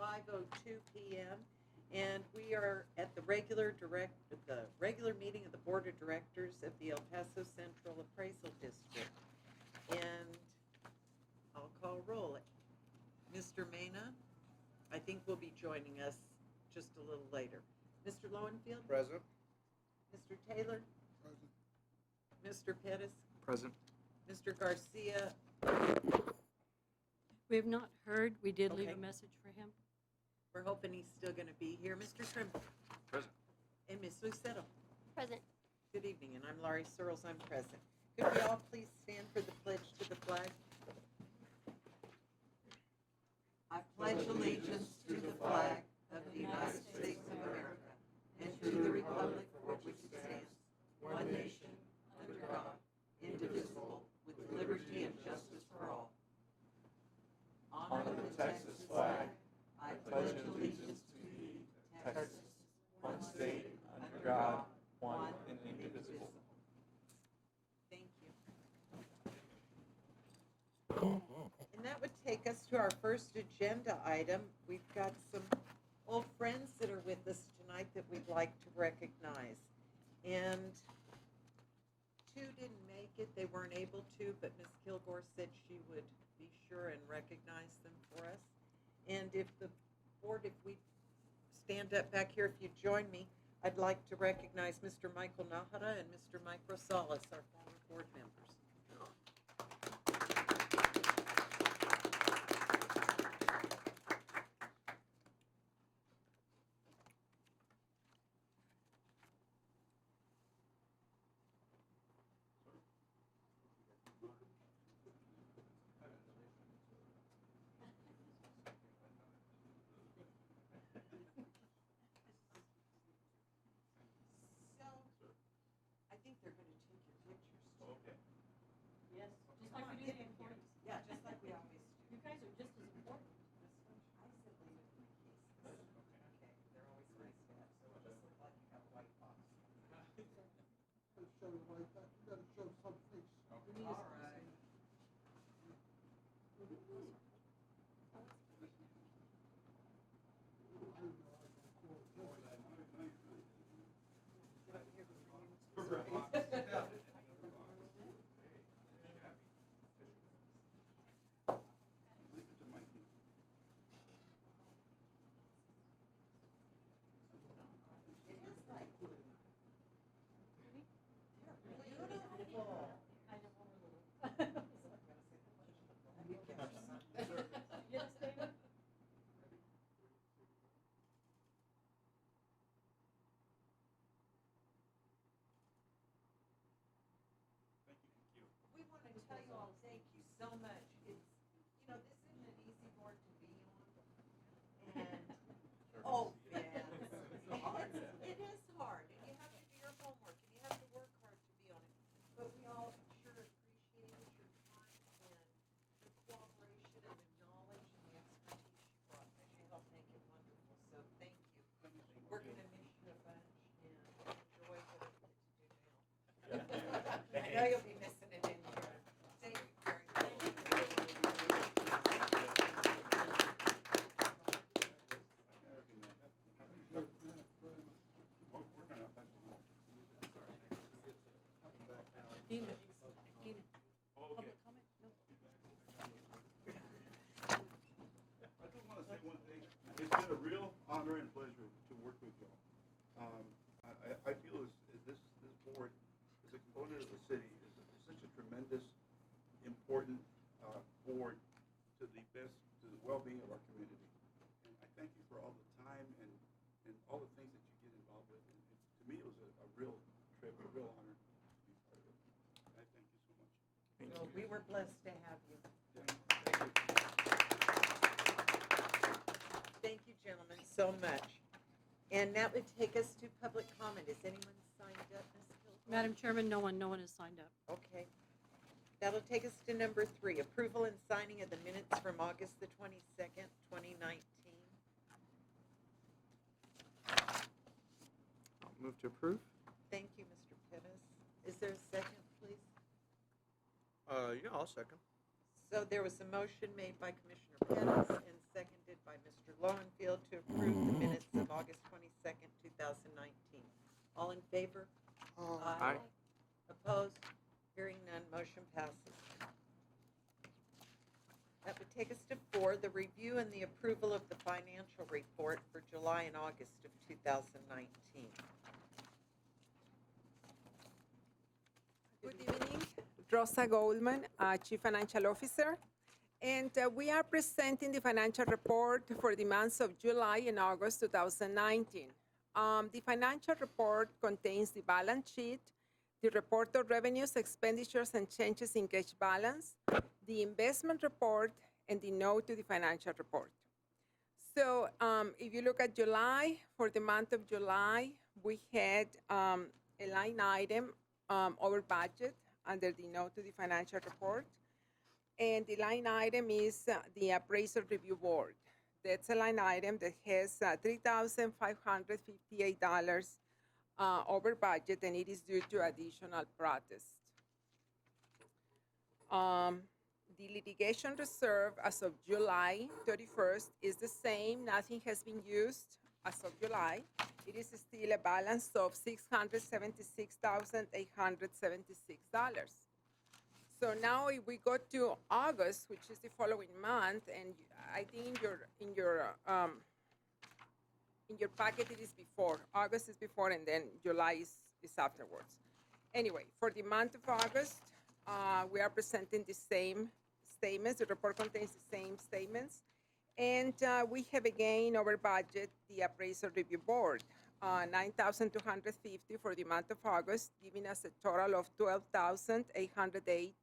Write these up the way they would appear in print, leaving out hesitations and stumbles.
5:02 p.m. and we are at the regular meeting of the Board of Directors of the El Paso Central Appraisal District. And I'll call roll. Mr. Mena, I think, will be joining us just a little later. Mr. Lowenfield? Present. Mr. Taylor? Present. Mr. Pettis? Present. Mr. Garcia? We have not heard. We did leave Okay. a message for him. We're hoping he's still going to be here. Mr. Trimble? Present. And Ms. Lucetto? Present. Good evening, and I'm Laurie Searles. I'm present. Could we all please stand for the pledge to the flag? I pledge allegiance to the flag of the United States of America and to the republic for which it stands, one nation, under God, indivisible, with liberty and justice for all. Honor the Texas flag. I pledge allegiance to thee, Texas, one state, under God, one and indivisible. Thank you. And that would take us to our first agenda item. We've got some old friends that are with us tonight that we'd like to recognize. And two didn't make it. They weren't able to, but Ms. Kilgore said she would be sure and recognize them for us. And if the board, if we stand up back here, if you join me, I'd like to recognize Mr. Michael Nahara and Mr. Mike Rosales, our former board members. I think they're going to take your pictures too. Okay. Yes, just like we do the employees. Yeah, just like we always do. You guys are just as important. I said leave it in my cases. Okay, they're always nice to have, so it just look like you have a white box. Show the white back. You gotta show some face. We need All a- right. It is like blue. They're beautiful. I know we're a little. Yes, David? We want to tell you all thank you so much. It's, this isn't an easy board to be on. And, oh, yes. It is hard, and you have to do your homework, and you have to work hard to be on it. But we all sure appreciate your time and the cooperation and the knowledge and the expertise you brought, because you helped make it wonderful. So thank you. We're going to miss you a bunch and enjoy what we get to do now. I know you'll be missing it in here. Thank you very much. Dina. Dina. Public comment? No. I just want to say one thing. It's been a real honor and pleasure to work with y'all. I feel this board, as a component of the city, is such a tremendous, important board to the well-being of our community. And I thank you for all the time and all the things that you get involved with. And to me, it was a real trip, a real honor to be part of it. I thank you so much. Well, we were blessed to have you. Thank you. Thank you, gentlemen, so much. And that would take us to public comment. Is anyone signed up, Ms. Kilgore? Madam Chairman, no one has signed up. Okay. That'll take us to number 3, approval and signing of the minutes from August the 22nd, 2019. I'll move to approve. Thank you, Mr. Pettis. Is there a second, please? Yeah, I'll second. So there was a motion made by Commissioner Pettis and seconded by Mr. Lowenfield to approve the minutes of August 22nd, 2019. All in favor? Aye. Opposed? Hearing none, motion passes. That would take us to 4, the review and the approval of the financial report for July and August of 2019. Good evening, Rosa Goldman, Chief Financial Officer. And we are presenting the financial report for the months of July and August 2019. The financial report contains the balance sheet, the report of revenues, expenditures, and changes in cash balance, the investment report, and the note to the financial report. So if you look at July, for the month of July, we had a line item over budget under the note to the financial report. And the line item is the appraisal review board. That's a line item that has $3,558 over budget, and it is due to additional protest. The litigation reserve as of July 31st is the same. Nothing has been used as of July. It is still a balance of $676,876. So now if we go to August, which is the following month, and I think in your packet it is before. August is before, and then July is afterwards. Anyway, for the month of August, we are presenting the same statements. The report contains the same statements. And we have again over budget the appraisal review board, $9,250 for the month of August, giving us a total of $12,808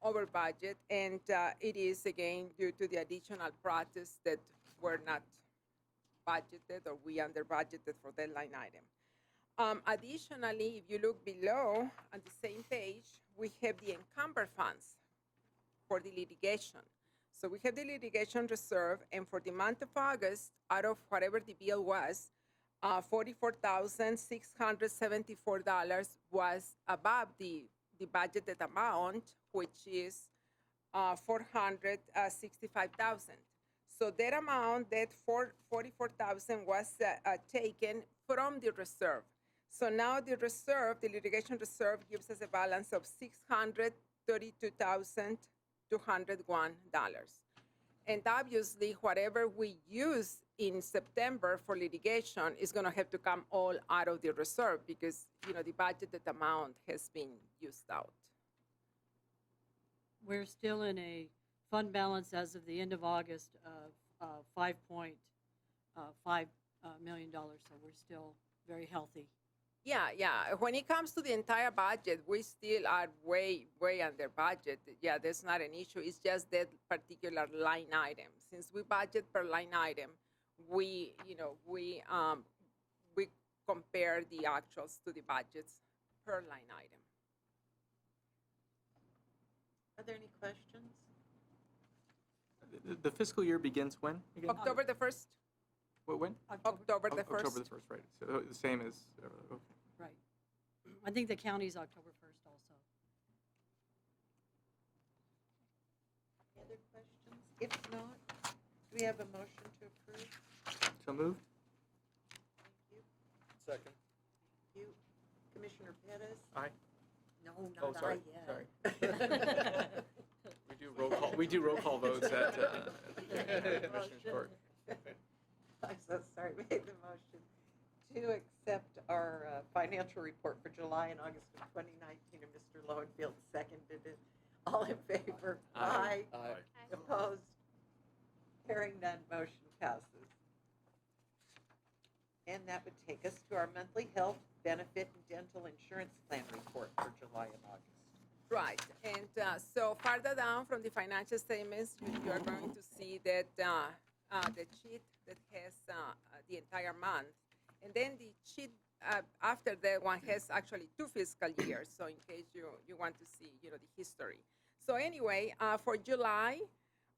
over budget. And it is again due to the additional protests that were not budgeted, or we under budgeted for that line item. Additionally, if you look below on the same page, we have the encumbered funds for the litigation. So we have the litigation reserve, and for the month of August, out of whatever the bill was, $44,674 was above the budgeted amount, which is $465,000. So that amount, that $44,000 was taken from the reserve. So now the reserve, the litigation reserve, gives us a balance of $632,201. And obviously, whatever we use in September for litigation is going to have to come all out of the reserve because, you know, the budgeted amount has been used out. We're still in a fund balance as of the end of August of $5.5 million, so we're still very healthy. Yeah. When it comes to the entire budget, we still are way under budget. Yeah, that's not an issue. It's just that particular line item. Since we budget per line item, we compare the actuals to the budgets per line item. Are there any questions? The fiscal year begins when again? October the 1st. When? October the 1st. October the 1st, right. So the same as, okay. Right. I think the county's October 1st also. Any other questions? If not, do we have a motion to approve? So moved? Thank you. Second. Thank you. Commissioner Pettis? Aye. No, Oh, not sorry, I yet. sorry. We do roll call votes at Commissioner's Court. I'm so sorry, made the motion to accept our financial report for July and August of 2019, and Mr. Lowenfield seconded it. All in favor? Aye. Opposed? Hearing none, motion passes. And that would take us to our monthly health, benefit, and dental insurance plan report for July and August. Right, and so farther down from the financial statements, you are going to see that the sheet that has the entire month, and then the sheet after that one has actually 2 fiscal years. So in case you want to see, the history. So anyway, for July,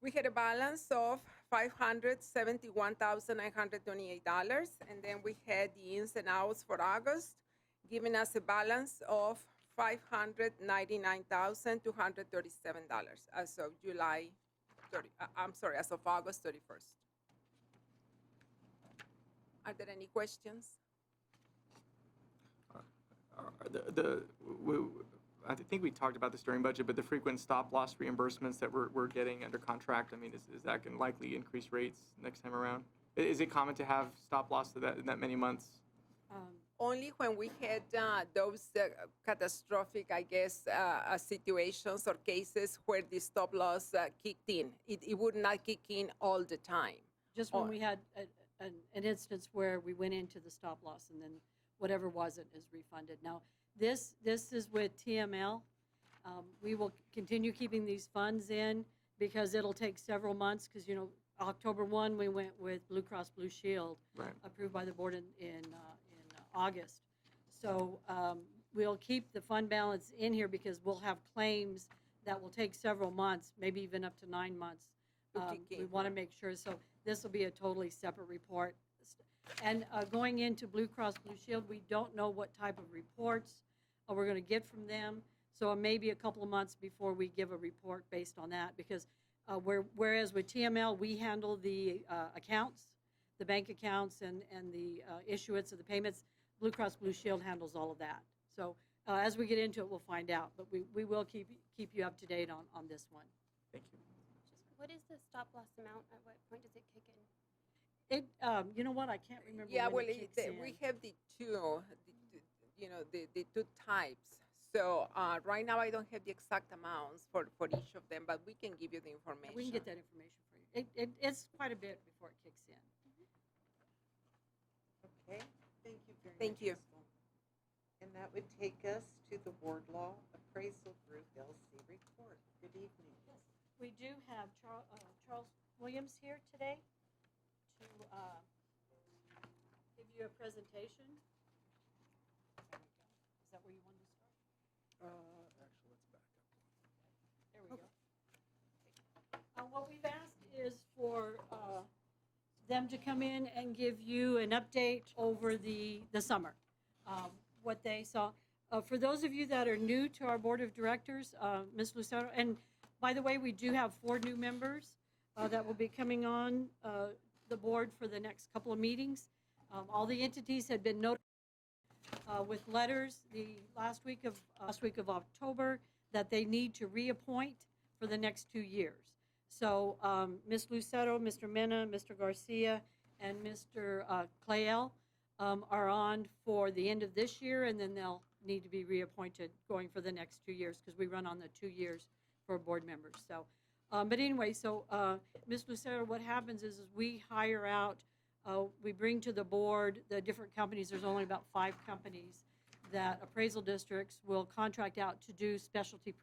we had a balance of $571,928, and then we had the ins and outs for August, giving us a balance of $599,237 as of July as of August 31st. Are there any questions? I think we talked about this during budget, but the frequent stop-loss reimbursements that we're getting under contract, I mean, is that going to likely increase rates next time around? Is it common to have stop-loss that many months? Only when we had those catastrophic, I guess, situations or cases where the stop loss kicked in. It would not kick in all the time. Just when we had an instance where we went into the stop loss and then whatever wasn't is refunded. Now, this is with TML. We will continue keeping these funds in because it'll take several months because, you know, October 1, we went with Blue Cross Blue Shield, Right. approved by the board in August. So we'll keep the fund balance in here because we'll have claims that will take several months, maybe even up to 9 months. We want to make sure, so this will be a totally separate report. And going into Blue Cross Blue Shield, we don't know what type of reports we're going to get from them. So it may be a couple of months before we give a report based on that because whereas with TML, we handle the accounts, the bank accounts and the issuance of the payments, Blue Cross Blue Shield handles all of that. So as we get into it, we'll find out. But we will keep you up to date on this one. Thank you. What is the stop loss amount? At what point does it kick in? You know what? I can't remember. Yeah, when well, it kicks in. we have the two types. So right now I don't have the exact amounts for each of them, but we can give you the information. We can get that information for you. It's quite a bit before it kicks in. Okay, thank you very much. Thank you. Crystal. And that would take us to the Ward Law Appraisal Group LC report. Good evening. We do have Charles Williams here today to give you a presentation. There we go. Is that where you wanted to start? Actually, let's back up. There we go. What we've asked is for them to come in and give you an update over the summer, what they saw. For those of you that are new to our board of directors, Ms. Lucero, and by the way, we do have 4 new members that will be coming on the board for the next couple of meetings. All the entities had been notified with letters the last week of October that they need to reappoint for the next 2 years. So Ms. Lucero, Mr. Mena, Mr. Garcia, and Mr. Clayel are on for the end of this year, and then they'll need to be reappointed going for the next 2 years because we run on the 2 years for board members. So, but anyway, so Ms. Lucero, what happens is we hire out, we bring to the board the different companies. There's only about 5 companies that appraisal districts will contract out to do specialty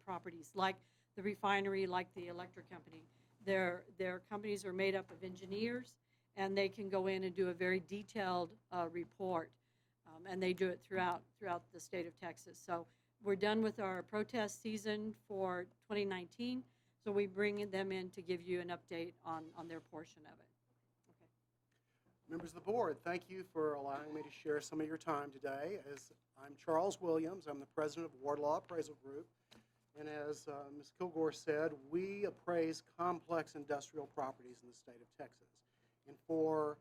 properties like the refinery, like the electric company. Their companies are made up of engineers, and they can go in and do a very detailed report, and they do it throughout the state of Texas. So we're done with our protest season for 2019, so we bring them in to give you an update on their portion of it. Okay. Members of the board, thank you for allowing me to share some of your time today. As I'm Charles Williams, I'm the president of Ward Law Appraisal Group. And as Ms. Kilgore said, we appraise complex industrial properties in the state of Texas. And for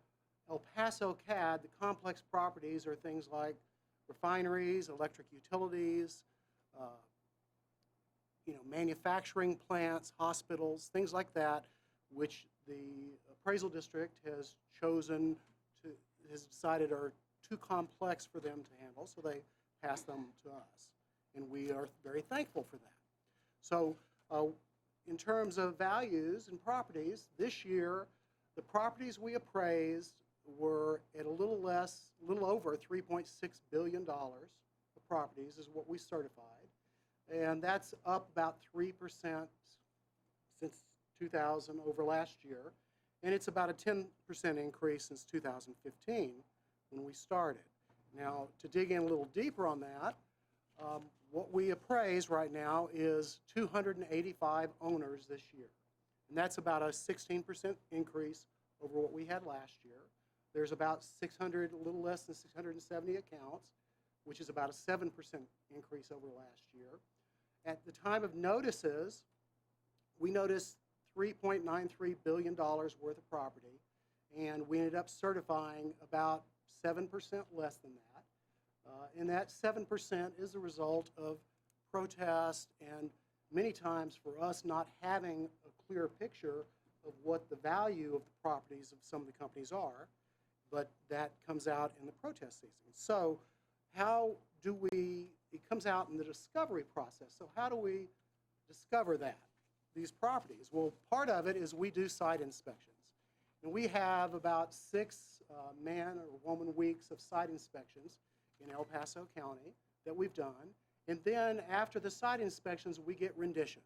El Paso CAD, the complex properties are things like refineries, electric utilities, manufacturing plants, hospitals, things like that, which the appraisal district has decided are too complex for them to handle, so they pass them to us. And we are very thankful for that. So in terms of values and properties, this year, the properties we appraised were at a little over $3.6 billion of properties is what we certified. And that's up about 3% since 2000 over last year. And it's about a 10% increase since 2015 when we started. Now, to dig in a little deeper on that, what we appraise right now is 285 owners this year. And that's about a 16% increase over what we had last year. There's about a little less than 670 accounts, which is about a 7% increase over last year. At the time of notices, we noticed $3.93 billion worth of property, and we ended up certifying about 7% less than that. And that 7% is a result of protest and many times for us not having a clear picture of what the value of the properties of some of the companies are, but that comes out in the protest season. So how do we, it comes out in the discovery process, so how do we discover that, these properties? Well, part of it is we do site inspections. And we have about 6 man or woman weeks of site inspections in El Paso County that we've done. And then after the site inspections, we get renditions.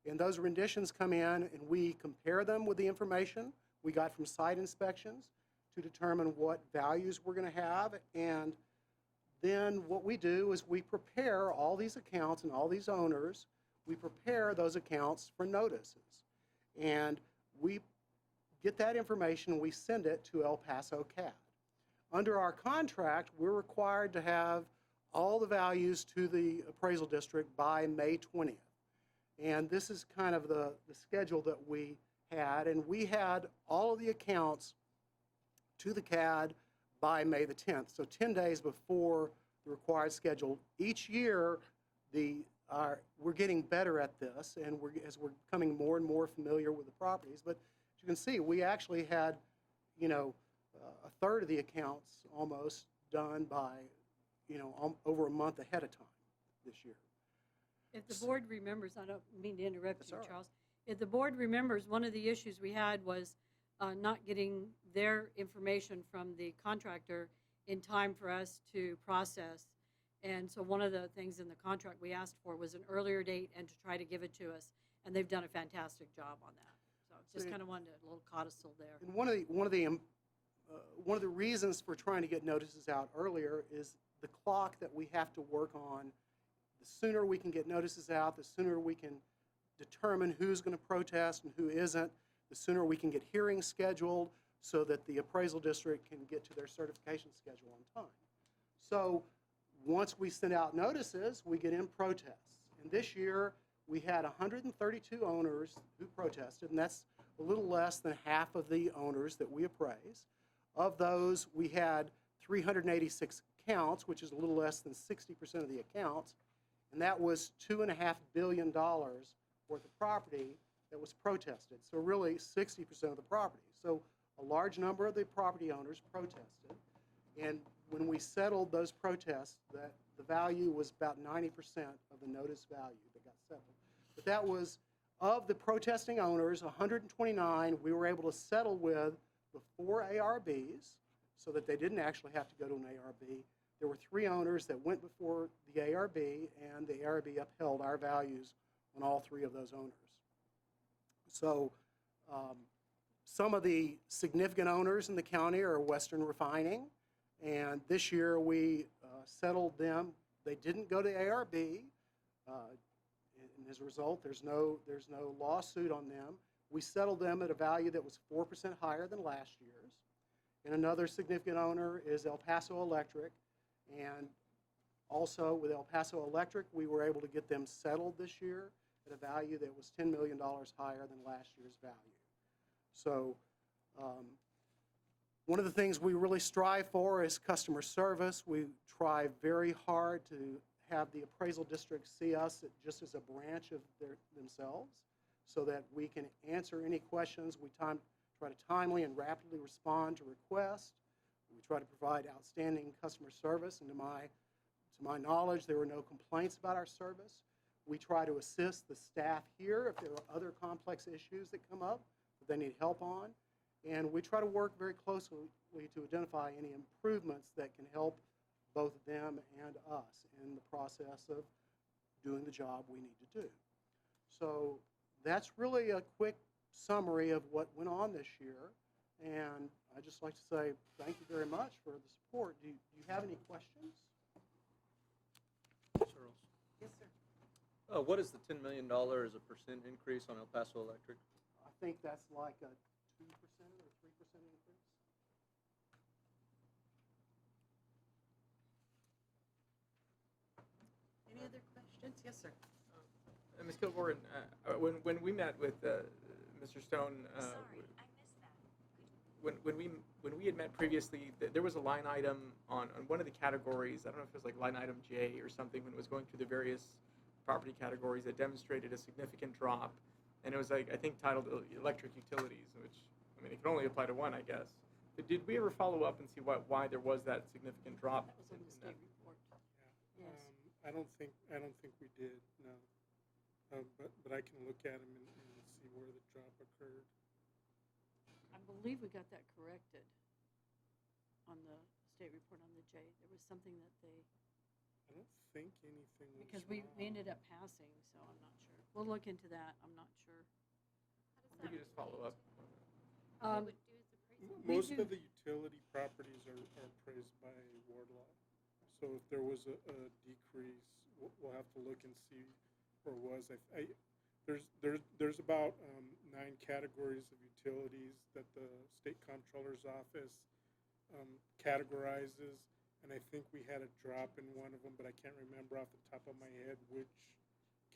And those renditions come in and we compare them with the information we got from site inspections to determine what values we're going to have. And then what we do is we prepare all these accounts and all these owners, we prepare those accounts for notices. And we get that information and we send it to El Paso CAD. Under our contract, we're required to have all the values to the appraisal district by May 20th. And this is kind of the schedule that we had. And we had all of the accounts to the CAD by May the 10th, so 10 days before the required schedule. Each year, we're getting better at this, and as we're becoming more and more familiar with the properties. But as you can see, we actually had, a third of the accounts almost done by, over a month ahead of time this year. If the board remembers, I don't mean to interrupt That's you, all right. Charles. If the board remembers, one of the issues we had was not getting their information from the contractor in time for us to process. And so one of the things in the contract we asked for was an earlier date and to try to give it to us. And they've done a fantastic job on that. So just kind of wanted a little codicil there. And one of the reasons for trying to get notices out earlier is the clock that we have to work on. The sooner we can get notices out, the sooner we can determine who's going to protest and who isn't, the sooner we can get hearings scheduled so that the appraisal district can get to their certification schedule on time. So once we send out notices, we get in protests. And this year, we had 132 owners who protested, and that's a little less than half of the owners that we appraised. Of those, we had 386 accounts, which is a little less than 60% of the accounts, and that was $2.5 billion worth of property that was protested. So really 60% of the property. So a large number of the property owners protested, and when we settled those protests, that the value was about 90% of the notice value that got settled. But that was, of the protesting owners, 129 we were able to settle with before ARBs, so that they didn't actually have to go to an ARB. There were 3 owners that went before the ARB, and the ARB upheld our values on all 3 of those owners. So some of the significant owners in the county are Western Refining, and this year we settled them. They didn't go to ARB, and as a result, there's no lawsuit on them. We settled them at a value that was 4% higher than last year's. And another significant owner is El Paso Electric, and also with El Paso Electric, we were able to get them settled this year at a value that was $10 million higher than last year's value. So one of the things we really strive for is customer service. We try very hard to have the appraisal district see us just as a branch of themselves so that we can answer any questions. We try to timely and rapidly respond to requests. We try to provide outstanding customer service, and to my knowledge, there were no complaints about our service. We try to assist the staff here if there are other complex issues that come up that they need help on. And we try to work very closely to identify any improvements that can help both them and us in the process of doing the job we need to do. So that's really a quick summary of what went on this year. And I'd just like to say thank you very much for the support. Do you have any questions? Charles. Yes, sir. What is the $10 million as a percent increase on El Paso Electric? I think that's like a 2% or 3% increase. Any other questions? Yes, sir. Ms. Kilgore, when we met with Mr. Stone, when we had met previously, there was a line item on one of the categories. I don't know if it was like line item J or something when it was going through the various property categories that demonstrated a significant drop, and it was like I think titled electric utilities, which I mean it can only apply to one, I guess. But did we ever follow up and see why there was that significant drop? That was on the state report. Yes. I don't think we did, no. But I can look at them and see where the drop occurred. I believe we got that corrected on the state report on the J. There was something that they, I don't think anything was because we wrong. ended up passing, so I'm not sure. We'll look into that, I'm not sure. We could just follow up. Um, Most do. of the utility properties are appraised by ward law. So if there was a decrease, we'll have to look and see where it was. There's about 9 categories of utilities that the state comptroller's office categorizes, and I think we had a drop in one of them, but I can't remember off the top of my head which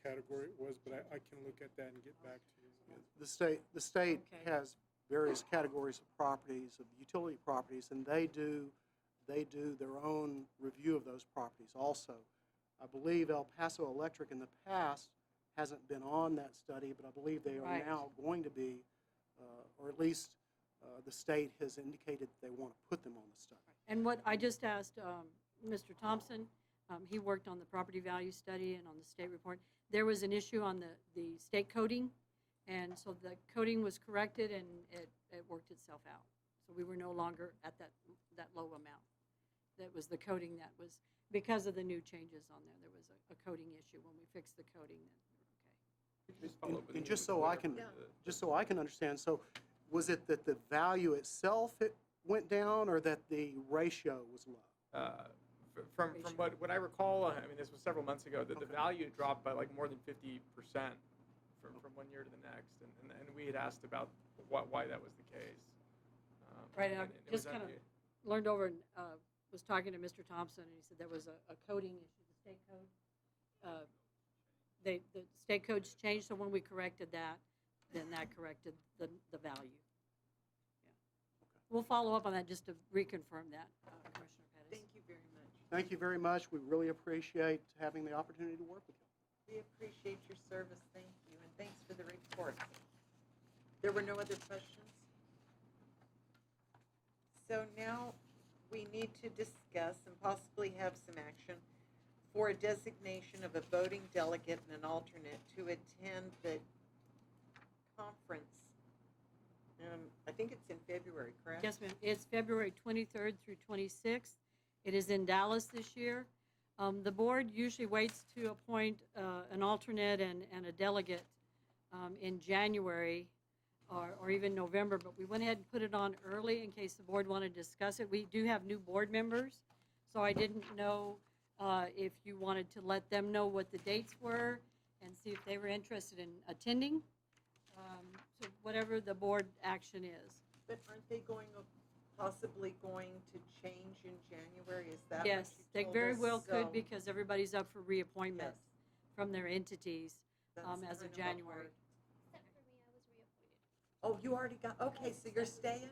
category it was, but I can look at that and get back to you. The state Okay. has various categories of properties, of utility properties, and they do their own review of those properties also. I believe El Paso Electric in the past hasn't been on that study, but I believe they are Right. now going to be, or at least the state has indicated that they want to put them on the study. And what I just asked Mr. Thompson, he worked on the property value study and on the state report. There was an issue on the state coding, and so the coding was corrected and it worked itself out. So we were no longer at that low amount. That was the coding that was, because of the new changes on there, there was a coding issue. When we fixed the coding, then we were okay. Just follow up with And you just with so I whatever can, the- just so I can understand, so was it that the value itself went down, or that the ratio was low? From what I recall, I mean, this was several months ago, that the value dropped by like more than 50% from one year to the next, and we had asked about why that was the case. Right, I and it was just kind of actually- learned over and was talking to Mr. Thompson, and he said there was a coding issue, the state code. The state codes changed, so when we corrected that, then that corrected the value. Yeah. We'll follow up on that just to reconfirm that, Commissioner Pettis. Thank you very much. Thank you very much. We really appreciate having the opportunity to work with you. We appreciate your service, thank you, and thanks for the report. There were no other questions? So now we need to discuss and possibly have some action for a designation of a voting delegate and an alternate to attend the conference. I think it's in February, correct? Yes, ma'am. It's February 23rd through 26th. It is in Dallas this year. The board usually waits to appoint an alternate and a delegate in January or even November, but we went ahead and put it on early in case the board wanted to discuss it. We do have new board members, so I didn't know if you wanted to let them know what the dates were and see if they were interested in attending. So whatever the board action is. But aren't they possibly going to change in January? Is that what Yes, you they told very us? well could So, because everybody's up for reappointment yes, from their entities that's as kind of a January. Except for me, I was reappointed. Oh, you already got, okay, so you're staying?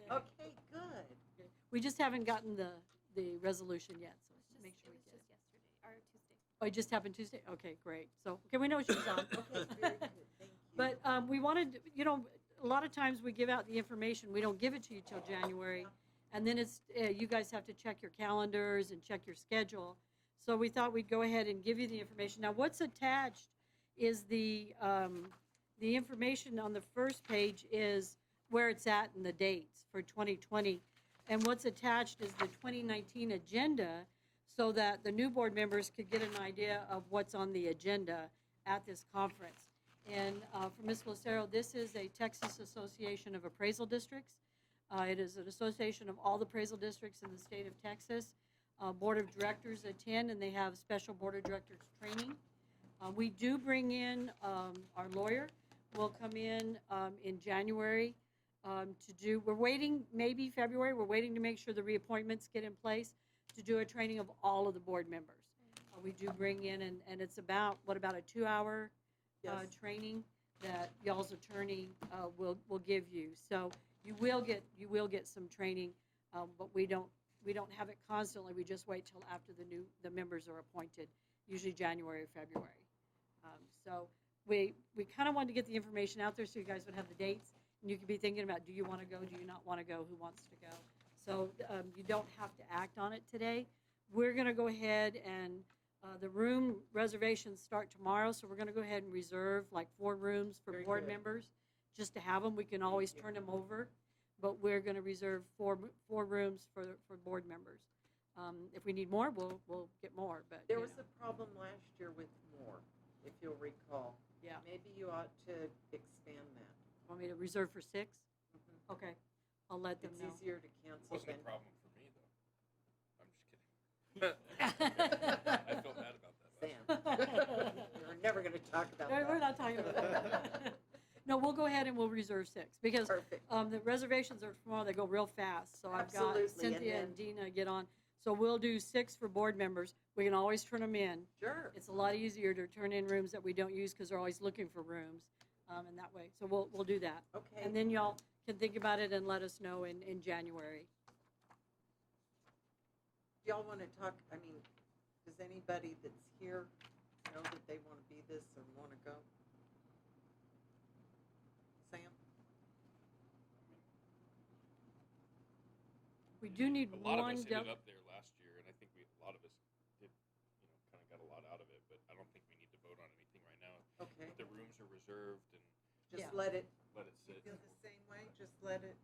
Yeah. Okay, good. We just haven't gotten the resolution yet, so make sure It we was get it. just yesterday, or Tuesday. Oh, it just happened Tuesday? Okay, great. So, okay, we know she's on. Okay, very good, thank you. But we wanted, a lot of times we give out the information, we don't give it to you till January. And then it's, you guys have to check your calendars and check your schedule. So we thought we'd go ahead and give you the information. Now, what's attached is the information on the first page is where it's at and the dates for 2020. And what's attached is the 2019 agenda so that the new board members could get an idea of what's on the agenda at this conference. And for Ms. Lucero, this is a Texas Association of Appraisal Districts. It is an association of all the appraisal districts in the state of Texas. Board of directors attend, and they have special board of directors training. We do bring in our lawyer. Will come in January to do, we're waiting, maybe February, we're waiting to make sure the reappointments get in place to do a training of all of the board members. We do bring in, and it's about a 2-hour Yes. training that y'all's attorney will give you. So you will get some training, but we don't have it constantly. We just wait till after the members are appointed, usually January or February. So we kind of wanted to get the information out there so you guys would have the dates, and you could be thinking about, do you want to go, do you not want to go, who wants to go? So you don't have to act on it today. We're going to go ahead and the room reservations start tomorrow, so we're going to go ahead and reserve like 4 rooms for Very board good. members, just to have them. We can always turn them over, but we're going to reserve four rooms for board members. If we need more, we'll get more. But There you was know. a problem last year with more, if you'll recall. Yeah. Maybe you ought to expand that. Want me to reserve for 6? Mhm. Okay, I'll let them It's know. easier to cancel Wasn't than. a problem for me, though. I'm just kidding. I felt bad about that last year. Sam. We're never gonna talk about that. We're not talking about that. No, we'll go ahead and we'll reserve 6 because Perfect. the reservations are tomorrow. They go real fast. So I've got Absolutely, and Cynthia then- and Dina get on. So we'll do 6 for board members. We can always turn them in. Sure. It's a lot easier to turn in rooms that we don't use because they're always looking for rooms, and that way. So we'll do that. Okay. And then y'all can think about it and let us know in January. Do y'all wanna talk, I mean, does anybody that's here know that they wanna be this or wanna go? Sam? We do need A lot of one. us ended up there last year, and I think a lot of us did, kind of got a lot out of it, but I don't think we need to vote on anything right now. Okay, The rooms are reserved, and just Yeah. let it, let it you sit. feel the same way, just let it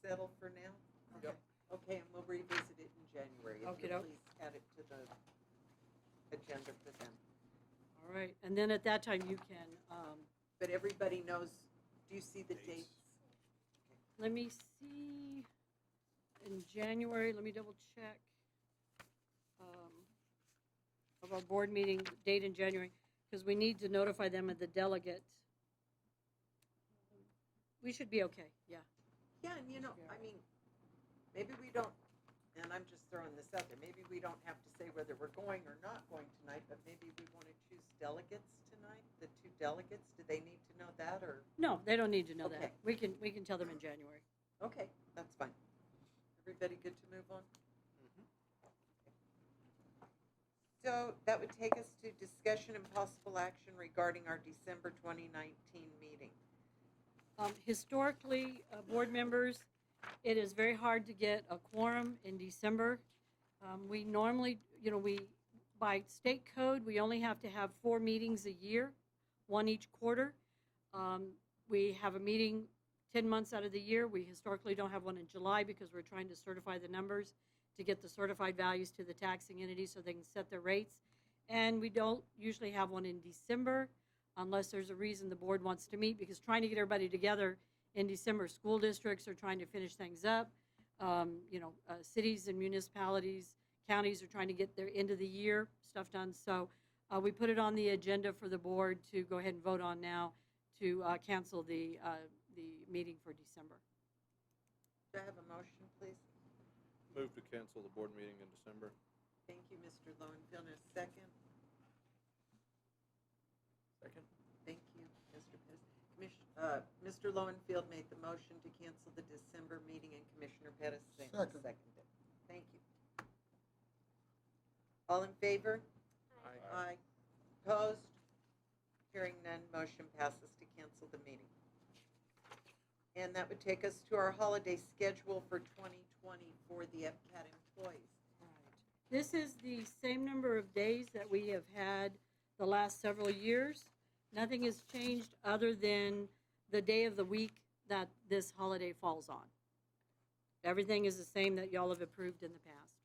settle for now? Yep. Okay, and we'll revisit it in January. If you Okey-doke. please add it to the agenda for them. All right, and then at that time you can, But everybody knows, do you see the Dates. dates? let me see, in January, let me double check, of our board meeting date in January, because we need to notify them of the delegate. We should be okay, yeah. Yeah, and I mean, maybe we don't, and I'm just throwing this out there, maybe we don't have to say whether we're going or not going tonight, but maybe we want to choose delegates tonight, the 2 delegates, do they need to know that, or? No, they don't need to know Okay. that. We can tell them in January. Okay, that's fine. Everybody good to move on? So that would take us to discussion and possible action regarding our December 2019 meeting. Historically, board members, it is very hard to get a quorum in December. We normally, by state code, we only have to have 4 meetings a year, 1 each quarter. We have a meeting 10 months out of the year. We historically don't have one in July because we're trying to certify the numbers to get the certified values to the taxing entity so they can set their rates. And we don't usually have one in December unless there's a reason the board wants to meet, because trying to get everybody together in December, school districts are trying to finish things up. Cities and municipalities, counties are trying to get their end of the year stuff done. So we put it on the agenda for the board to go ahead and vote on now to cancel the meeting for December. Do I have a motion, please? Move to cancel the board meeting in December. Thank you, Mr. Lowenfield. And a second? Second. Thank you, Mr. Pettis. Mr. Lowenfield made the motion to cancel the December meeting, and Commissioner Pettis seconded. Thank you. All in favor? Aye. Opposed? Hearing none, motion passes to cancel the meeting. And that would take us to our holiday schedule for 2020 for the EPCAD employees. This is the same number of days that we have had the last several years. Nothing has changed other than the day of the week that this holiday falls on. Everything is the same that y'all have approved in the past.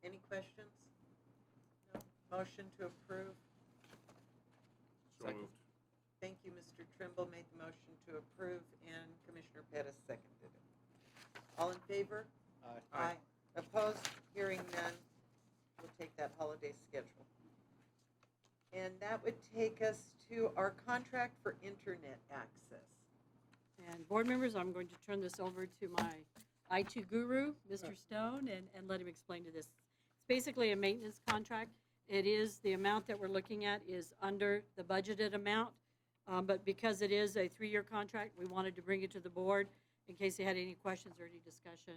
Any questions? No? Motion to approve? So Second. moved. Thank you, Mr. Trimble made the motion to approve, and Commissioner Pettis seconded it. All in favor? Aye. Opposed? Hearing none, we'll take that holiday schedule. And that would take us to our contract for internet access. And board members, I'm going to turn this over to my IT guru, Mr. Stone, and let him explain to this. It's basically a maintenance contract. It is, the amount that we're looking at is under the budgeted amount. But because it is a 3-year contract, we wanted to bring it to the board in case they had any questions or any discussion.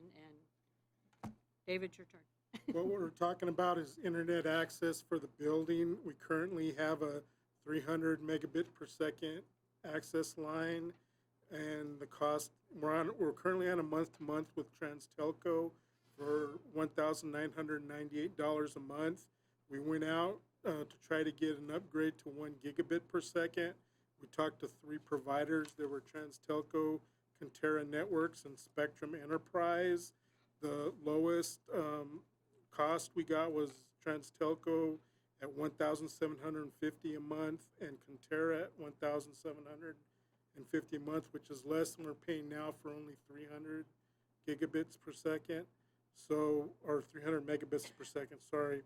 And David, your turn. What we're talking about is internet access for the building. We currently have a 300 megabit per second access line, and the cost, we're currently on a month-to-month with TransTelco for $1,998 a month. We went out to try to get an upgrade to 1 gigabit per second. We talked to 3 providers. There were TransTelco, Conterra Networks, and Spectrum Enterprise. The lowest cost we got was TransTelco at $1,750 a month, and Conterra at $1,750 a month, which is less than we're paying now for only 300 gigabits per second. So, or 300 megabits per second, sorry.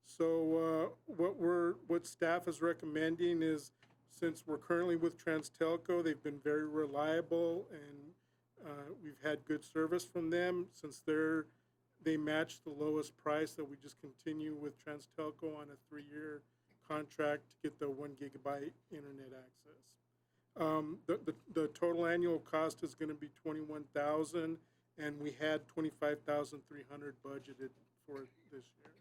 So what staff is recommending is, since we're currently with TransTelco, they've been very reliable, and we've had good service from them. Since they match the lowest price, that we just continue with TransTelco on a 3-year contract to get the 1 gigabyte internet access. The total annual cost is going to be $21,000, and we had $25,300 budgeted for this year.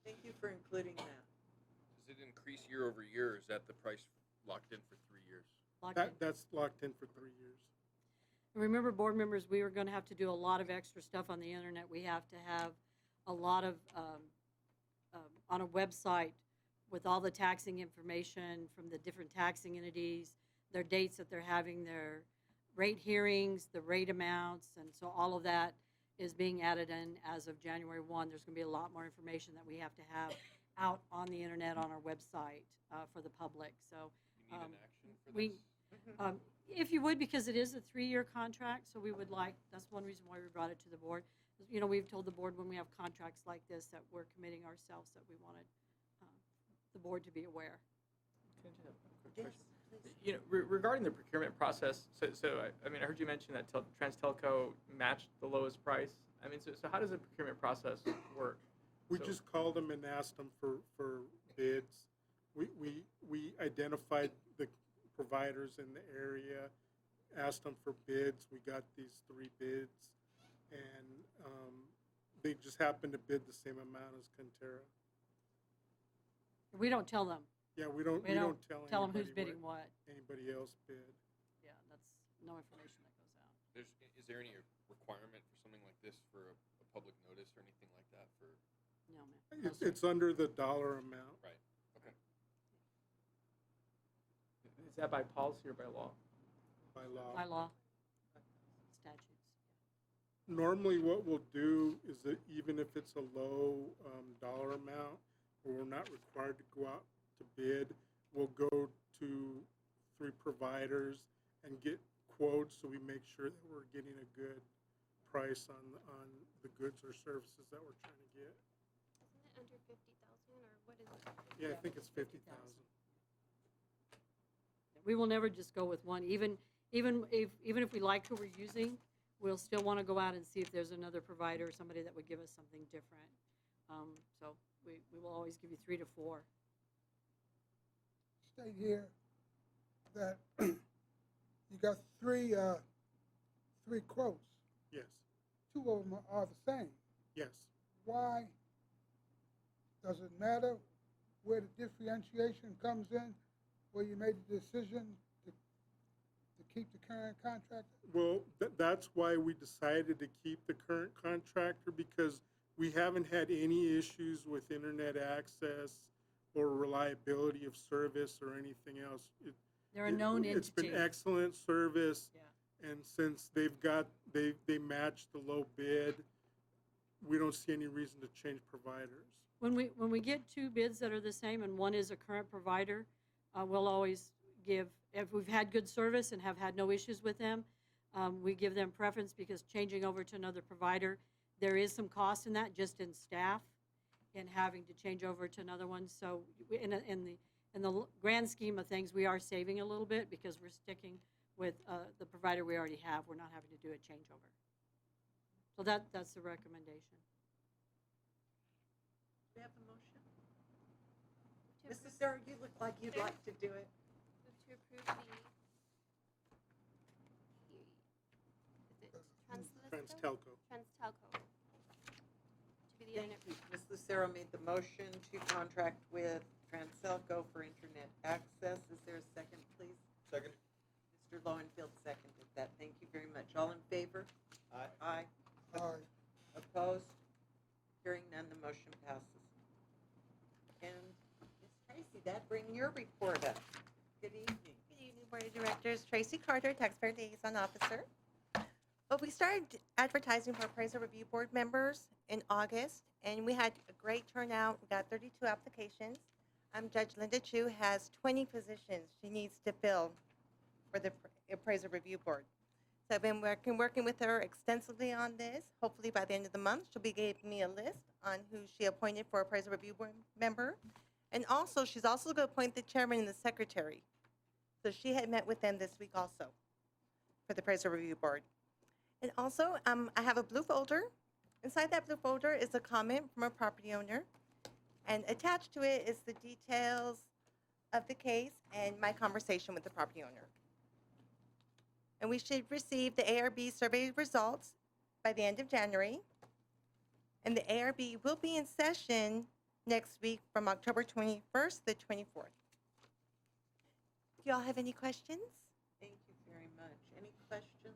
Thank you for including that. Does it increase year over year, or is that the price locked in for 3 years? That's locked in for 3 years. Remember, board members, we are going to have to do a lot of extra stuff on the internet. We have to have a lot of, on a website with all the taxing information from the different taxing entities, their dates that they're having their rate hearings, the rate amounts, and so all of that is being added in as of January 1. There's going to be a lot more information that we have to have out on the internet on our website for the public. So You need an action for this? if you would, because it is a 3-year contract, so we would like, that's one reason why we brought it to the board. You know, we've told the board when we have contracts like this that we're committing ourselves, that we wanted the board to be aware. Can I just have a quick Yes, question? please. You know, regarding the procurement process, so I mean, I heard you mention that TransTelco matched the lowest price. I mean, so how does the procurement process work? We So- just called them and asked them for bids. We identified the providers in the area, asked them for bids. We got these 3 bids, and they just happened to bid the same amount as Conterra. We don't tell them. Yeah, we don't tell them who's anybody bidding what. anybody else bid. Yeah, that's no information that goes out. Is there any requirement for something like this for a public notice or anything like that for? No, ma'am. No, sir. It's under the dollar amount. Right. Okay. Is that by policy or by law? By law. By law. Statutes. Normally, what we'll do is that even if it's a low dollar amount, or we're not required to go out to bid, we'll go to 3 providers and get quotes, so we make sure that we're getting a good price on the goods or services that we're trying to get. Isn't it under 50,000 or what is it? Yeah, I think it's 50,000. We will never just go with one. Even if we like who we're using, we'll still want to go out and see if there's another provider or somebody that would give us something different. So we will always give you 3 to 4. State here that you got three quotes. Yes, 2 of them are the same. yes. Why does it matter where the differentiation comes in, where you made the decision to keep the current contract? Well, that's why we decided to keep the current contractor, because we haven't had any issues with internet access or reliability of service or anything else. They're a known entity. It's been excellent service. Yeah. And since they matched the low bid, we don't see any reason to change providers. When we get 2 bids that are the same and one is a current provider, we'll always give, if we've had good service and have had no issues with them, we give them preference, because changing over to another provider, there is some cost in that, just in staff, in having to change over to another one. So in the grand scheme of things, we are saving a little bit because we're sticking with the provider we already have. We're not having to do a changeover. So that's the recommendation. Do we have a motion? Mrs. Sarah, you look like you'd like to do it. to approve the, is it Trans-Telco. Trans-Telco to be the Thank internet. you. Ms. Lucero made the motion to contract with Transelco for internet access. Is there a second, please? Second. Mr. Lowenfield seconded that. Thank you very much. All in favor? Aye. Aye. Aye. Opposed? Hearing none, the motion passes. And Ms. Tracy, that bring your report up. Good evening. Good evening, Board of Directors. Tracy Carter, Taxpayer Liaison Officer. Well, we started advertising for appraisal review board members in August, and we had a great turnout. We got 32 applications. Judge Linda Chu has 20 positions she needs to fill for the appraisal review board. So I've been working with her extensively on this. Hopefully by the end of the month, she'll be giving me a list on who she appointed for appraisal review board member. And also, she's also going to appoint the chairman and the secretary. So she had met with them this week also for the appraisal review board. And also, I have a blue folder. Inside that blue folder is a comment from a property owner. And attached to it is the details of the case and my conversation with the property owner. And we should receive the ARB survey results by the end of January. And the ARB will be in session next week from October 21st to the 24th. Do y'all have any questions? Thank you very much. Any questions?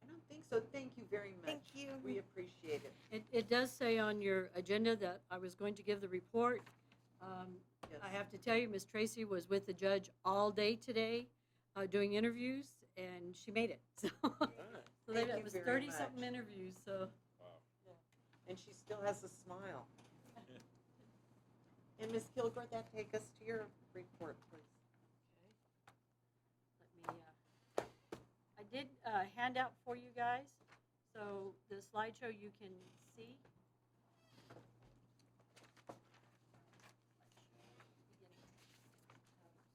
I don't think so. Thank you very much. Thank you. We appreciate it. It does say on your agenda that I was going to give the report. Yes. I have to tell you, Ms. Tracy was with the judge all day today, doing interviews, and she made it. So Thank it you was very 30-something much. interviews, so. And she still has a smile. And Ms. Kilgore, that take us to your report, please. Let me, I did a handout for you guys, so the slideshow you can see.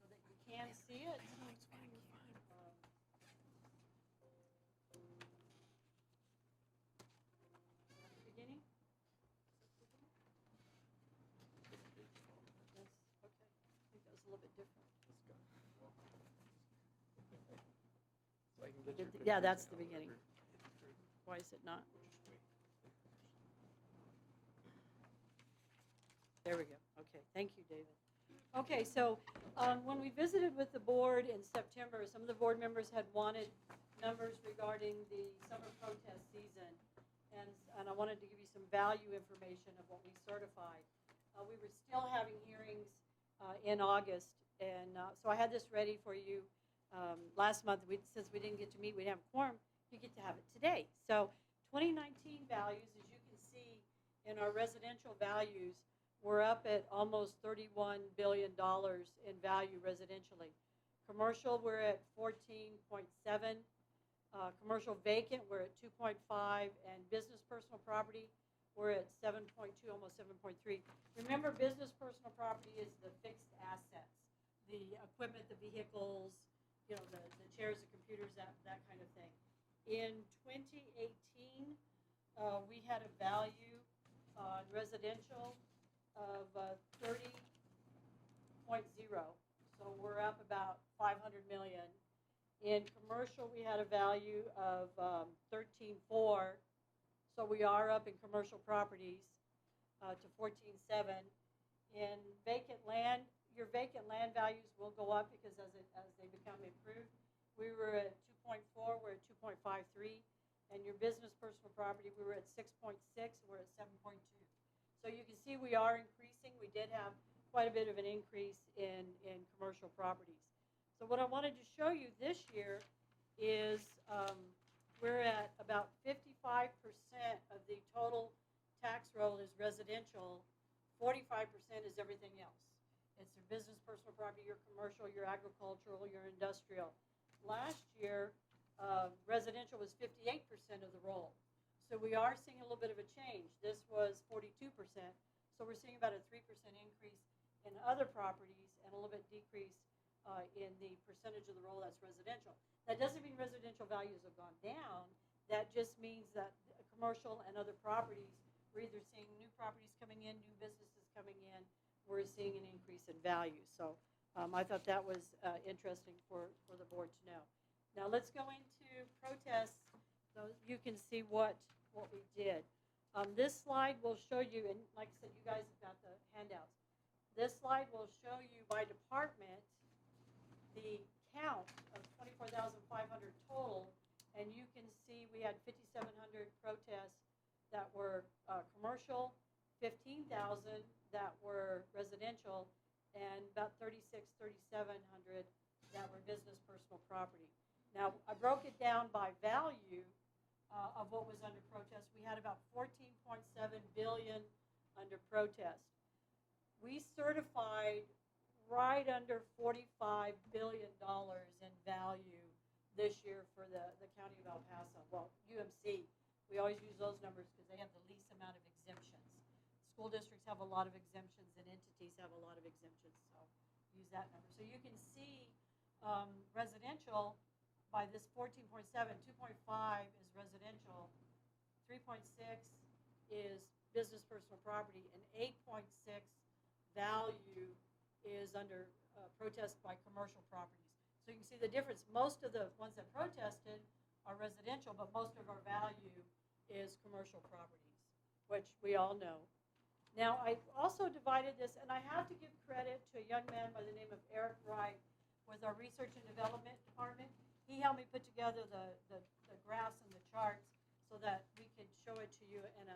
So that you can see it. Beginning? Yes, okay. I think that was a little bit different. Yeah, that's the beginning. Why is it not? There we go. Okay, thank you, David. Okay, so when we visited with the board in September, some of the board members had wanted numbers regarding the summer protest season, and I wanted to give you some value information of what we certified. We were still having hearings in August, and so I had this ready for you. Last month, since we didn't get to meet, we didn't have a quorum, you get to have it today. So 2019 values, as you can see in our residential values, we're up at almost $31 billion in value residentially. Commercial, we're at 14.7. Commercial vacant, we're at 2.5. And business personal property, we're at 7.2, almost 7.3. Remember, business personal property is the fixed assets, the equipment, the vehicles, you know, the chairs, the computers, that kind of thing. In 2018, we had a value on residential of 30.0. So we're up about 500 million. In commercial, we had a value of 13.4. So we are up in commercial properties to 14.7. In vacant land, your vacant land values will go up because as they become improved. We were at 2.4, we're at 2.53. And your business personal property, we were at 6.6, we're at 7.2. So you can see we are increasing. We did have quite a bit of an increase in commercial properties. So what I wanted to show you this year is we're at about 55% of the total tax roll is residential. 45% is everything else. It's your business, personal property, your commercial, your agricultural, your industrial. Last year, residential was 58% of the roll. So we are seeing a little bit of a change. This was 42%. So we're seeing about a 3% increase in other properties and a little bit decrease in the percentage of the roll that's residential. That doesn't mean residential values have gone down. That just means that commercial and other properties, we're either seeing new properties coming in, new businesses coming in. we're seeing an increase in value. So I thought that was interesting for the board to know. Now let's go into protests so you can see what we did. This slide will show you, and like I said, you guys have got the handouts. This slide will show you by department the count of 24,500 total, and you can see we had 5,700 protests that were commercial, 15,000 that were residential, and about 3,700 that were business personal property. Now, I broke it down by value of what was under protest. We had about 14.7 billion under protest. We certified right under $45 billion in value this year for the county of El Paso. Well, UMC, we always use those numbers because they have the least amount of exemptions. School districts have a lot of exemptions and entities have a lot of exemptions, so use that number. So you can see residential by this 14.7, 2.5 is residential, 3.6 is business personal property, and 8.6 value is under protest by commercial properties. So you can see the difference. Most of the ones that protested are residential, but most of our value is commercial properties, which we all know. Now, I also divided this, and I have to give credit to a young man by the name of Eric Wright with our research and development department. He helped me put together the graphs and the charts so that we could show it to you in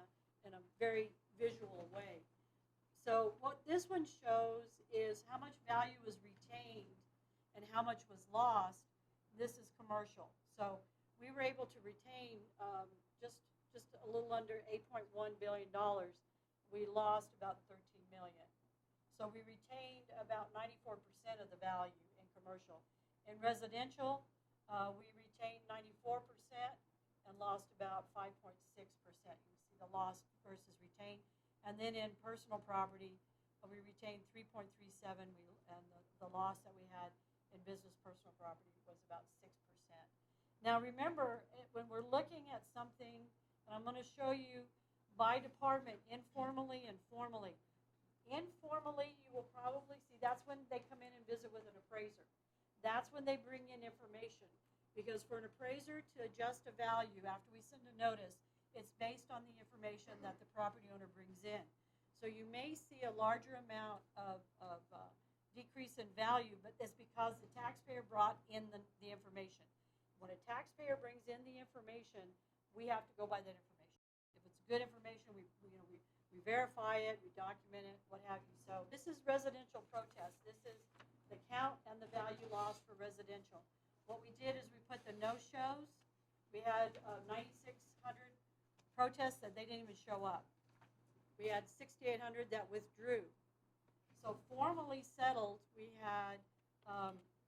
a very visual way. So what this one shows is how much value was retained and how much was lost. This is commercial. So we were able to retain just a little under $8.1 billion. We lost about $13 million. So we retained about 94% of the value in commercial. In residential, we retained 94% and lost about 5.6%. You can see the loss versus retained. And then in personal property, we retained 3.37, and the loss that we had in business personal property was about 6%. Now remember, when we're looking at something, and I'm going to show you by department, informally and formally. Informally, you will probably see that's when they come in and visit with an appraiser. That's when they bring in information. Because for an appraiser to adjust a value after we send a notice, it's based on the information that the property owner brings in. So you may see a larger amount of decrease in value, but it's because the taxpayer brought in the information. When a taxpayer brings in the information, we have to go by that information. If it's good information, we verify it, we document it, what have you. So this is residential protest. This is the count and the value lost for residential. What we did is we put the no-shows. We had 9,600 protests that they didn't even show up. We had 6,800 that withdrew. So formally settled, we had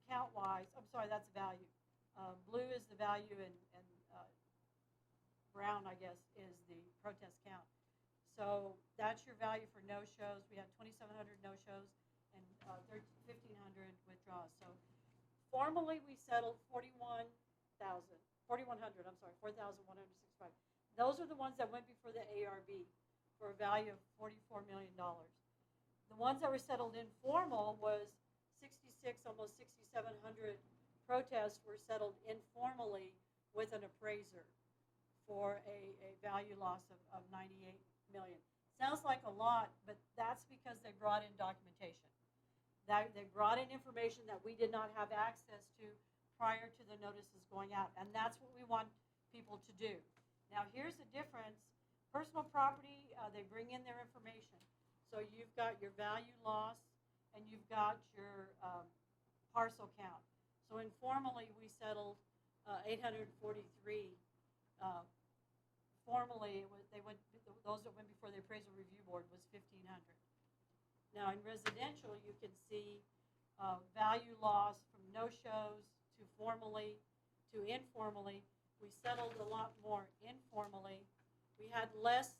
count-wise, I'm sorry, that's value. Blue is the value and brown, I guess, is the protest count. So that's your value for no-shows. We had 2,700 no-shows and 1,500 withdrawals. So formally, we settled 4,100, I'm sorry, 4,165. Those are the ones that went before the ARB for a value of $44 million. The ones that were settled informal was 66, almost 6,700 protests were settled informally with an appraiser for a value loss of $98 million. Sounds like a lot, but that's because they brought in documentation. They brought in information that we did not have access to prior to the notices going out, and that's what we want people to do. Now, here's the difference. Personal property, they bring in their information. So you've got your value loss, and you've got your parcel count. So informally, we settled 843. Formally, those that went before the appraisal review board was 1,500. Now, in residential, you can see value loss from no-shows to formally to informally. We settled a lot more informally. We had less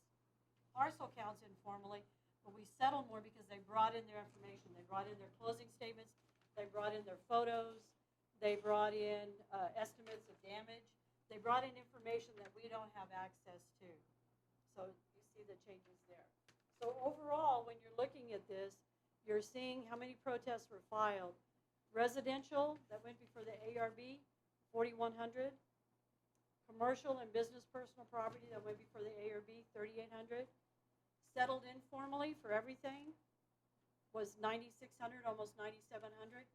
parcel counts informally, but we settled more because they brought in their information. They brought in their closing statements. They brought in their photos. They brought in estimates of damage. They brought in information that we don't have access to. So you see the changes there. So overall, when you're looking at this, you're seeing how many protests were filed. Residential, that went before the ARB, 4,100. Commercial and business personal property, that went before the ARB, 3,800. Settled informally for everything was 9,600, almost 9,700.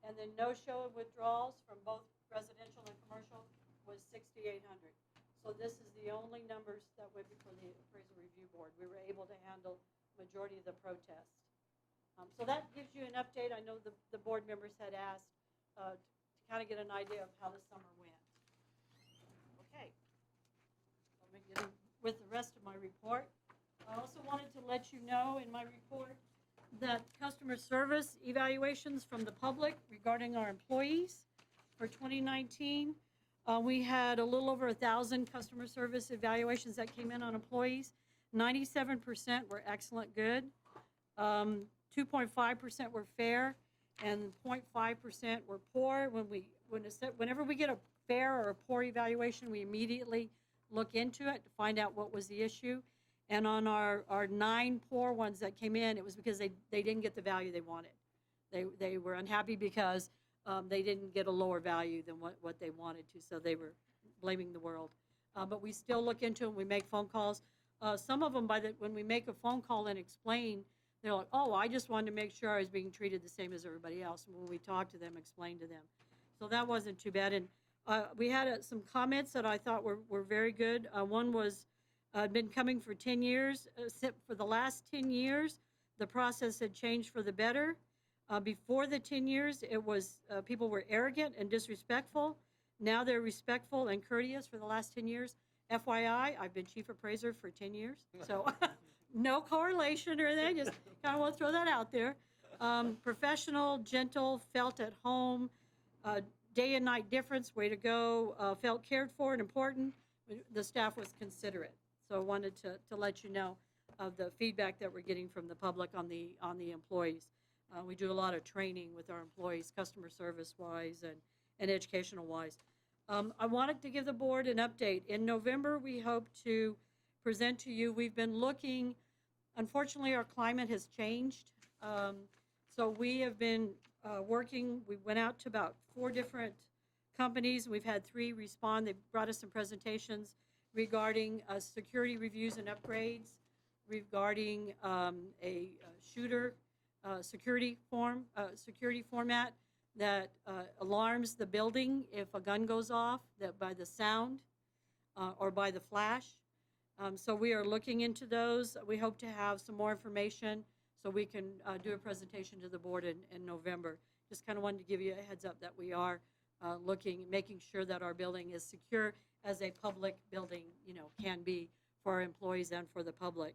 And then no-show withdrawals from both residential and commercial was 6,800. So this is the only numbers that went before the Appraisal Review Board. We were able to handle majority of the protests. So that gives you an update. I know the board members had asked to kind of get an idea of how the summer went. Okay. Let me get in with the rest of my report. I also wanted to let you know in my report that customer service evaluations from the public regarding our employees for 2019, we had a little over 1,000 customer service evaluations that came in on employees. 97% were excellent good, 2.5% were fair, and 0.5% were poor. Whenever we get a fair or a poor evaluation, we immediately look into it to find out what was the issue. And on our 9 poor ones that came in, it was because they didn't get the value they wanted. They were unhappy because they didn't get a lower value than what they wanted to, so they were blaming the world. But we still look into it. We make phone calls. Some of them, when we make a phone call and explain, they're like, oh, I just wanted to make sure I was being treated the same as everybody else. And when we talk to them, explain to them. So that wasn't too bad. And we had some comments that I thought were very good. One was, been coming for 10 years. For the last 10 years, the process had changed for the better. Before the 10 years, it was people were arrogant and disrespectful. Now they're respectful and courteous for the last 10 years. FYI, I've been chief appraiser for 10 years. So no correlation or anything, just kind of want to throw that out there. Professional, gentle, felt at home, day and night difference, way to go, felt cared for and important. The staff was considerate. So I wanted to let you know of the feedback that we're getting from the public on the employees. We do a lot of training with our employees, customer service-wise and educational-wise. I wanted to give the board an update. In November, we hope to present to you. We've been looking, unfortunately, our climate has changed. So we have been working. We went out to about 4 different companies. We've had 3 respond. They brought us some presentations regarding security reviews and upgrades, regarding a shooter security format that alarms the building if a gun goes off, that by the sound or by the flash. So we are looking into those. We hope to have some more information so we can do a presentation to the board in November. Just kind of wanted to give you a heads up that we are making sure that our building is secure as a public building, can be for our employees and for the public.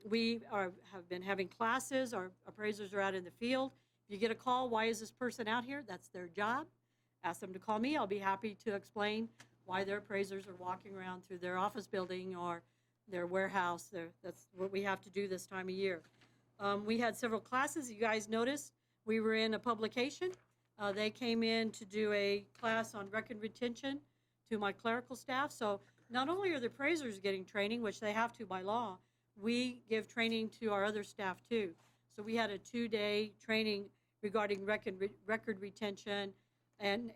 We have been having classes. Our appraisers are out in the field. If you get a call, why is this person out here? That's their job. Ask them to call me. I'll be happy to explain why their appraisers are walking around through their office building or their warehouse. That's what we have to do this time of year. We had several classes. You guys noticed we were in a publication. They came in to do a class on record retention to my clerical staff. So not only are the appraisers getting training, which they have to by law, we give training to our other staff too. So we had a 2-day training regarding record retention and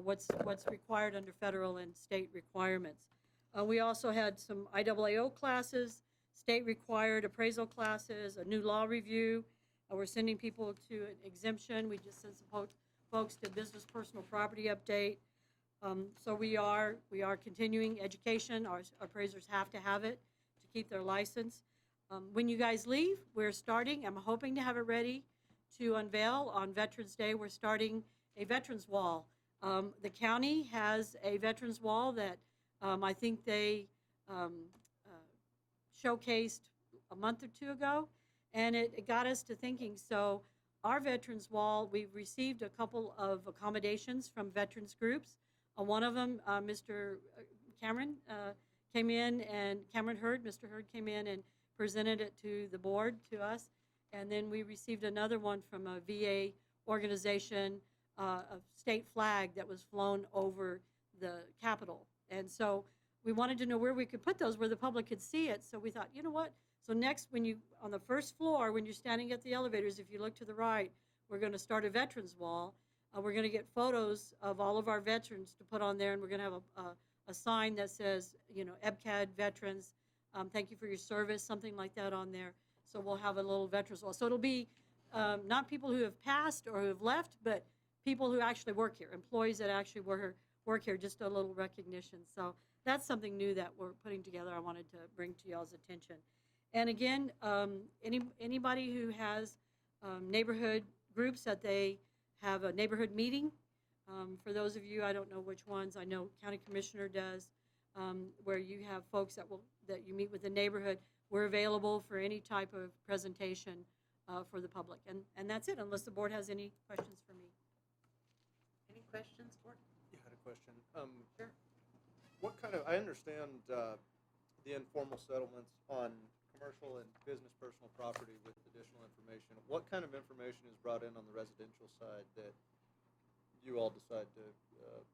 what's required under federal and state requirements. We also had some IAAO classes, state required appraisal classes, a new law review. We're sending people to an exemption. We just sent some folks to business personal property update. So we are continuing education. Our appraisers have to have it to keep their license. When you guys leave, we're starting. I'm hoping to have it ready to unveil on Veterans Day. We're starting a veterans wall. The county has a veterans wall that I think they showcased a month or 2 ago, and it got us to thinking. So our veterans wall, we've received a couple of accommodations from veterans groups. One of them, Mr. Cameron came in, and Mr. Hurd came in and presented it to the board, to us. And then we received another one from a VA organization, a state flag that was flown over the Capitol. And so we wanted to know where we could put those, where the public could see it. So we thought, you know what? So next, on the first floor, when you're standing at the elevators, if you look to the right, we're going to start a veterans wall. We're going to get photos of all of our veterans to put on there, and we're going to have a sign that says, EPCAD veterans, thank you for your service, something like that on there. So we'll have a little veterans wall. So it'll be not people who have passed or who have left, but people who actually work here, employees that actually work here, just a little recognition. So that's something new that we're putting together I wanted to bring to y'all's attention. And again, anybody who has neighborhood groups that they have a neighborhood meeting, for those of you, I don't know which ones, I know County Commissioner does, where you have folks that you meet with the neighborhood, we're available for any type of presentation for the public. And that's it, unless the board has any questions for me. Any questions, Gordon? Yeah, I had a question. Sure. What kind of, I understand the informal settlements on commercial and business personal property with additional information. What kind of information is brought in on the residential side that you all decide to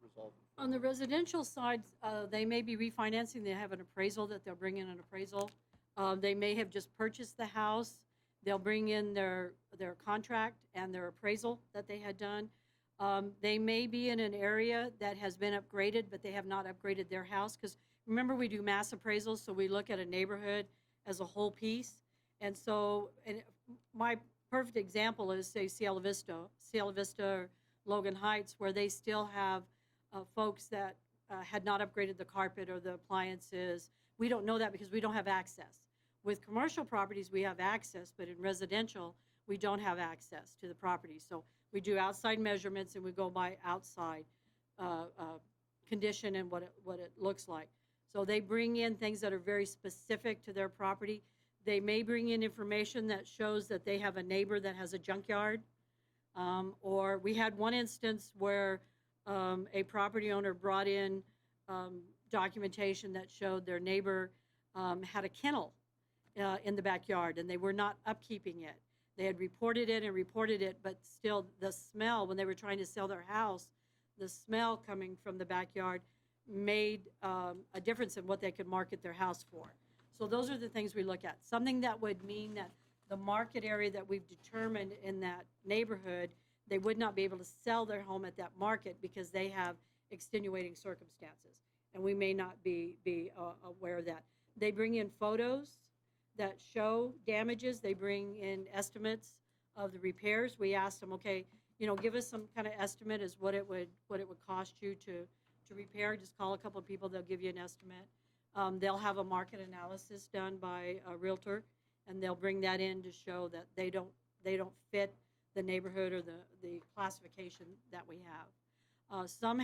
resolve? On the residential side, they may be refinancing. They have an appraisal that they'll bring in an appraisal. They may have just purchased the house. They'll bring in their contract and their appraisal that they had done. They may be in an area that has been upgraded, but they have not upgraded their house. Because remember, we do mass appraisals, so we look at a neighborhood as a whole piece. And so, my perfect example is, say, Cielo Vista or Logan Heights, where they still have folks that had not upgraded the carpet or the appliances. We don't know that because we don't have access. With commercial properties, we have access, but in residential, we don't have access to the property. So we do outside measurements, and we go by outside condition and what it looks like. So they bring in things that are very specific to their property. They may bring in information that shows that they have a neighbor that has a junkyard. Or we had one instance where a property owner brought in documentation that showed their neighbor had a kennel in the backyard, and they were not upkeeping it. They had reported it, but still the smell, when they were trying to sell their house, the smell coming from the backyard made a difference in what they could market their house for. So those are the things we look at. Something that would mean that the market area that we've determined in that neighborhood, they would not be able to sell their home at that market because they have extenuating circumstances. And we may not be aware of that. They bring in photos that show damages. They bring in estimates of the repairs. We ask them, okay, give us some kind of estimate as what it would cost you to repair. Just call a couple of people, they'll give you an estimate. They'll have a market analysis done by a realtor, and they'll bring that in to show that they don't fit the neighborhood or the classification that we have. Some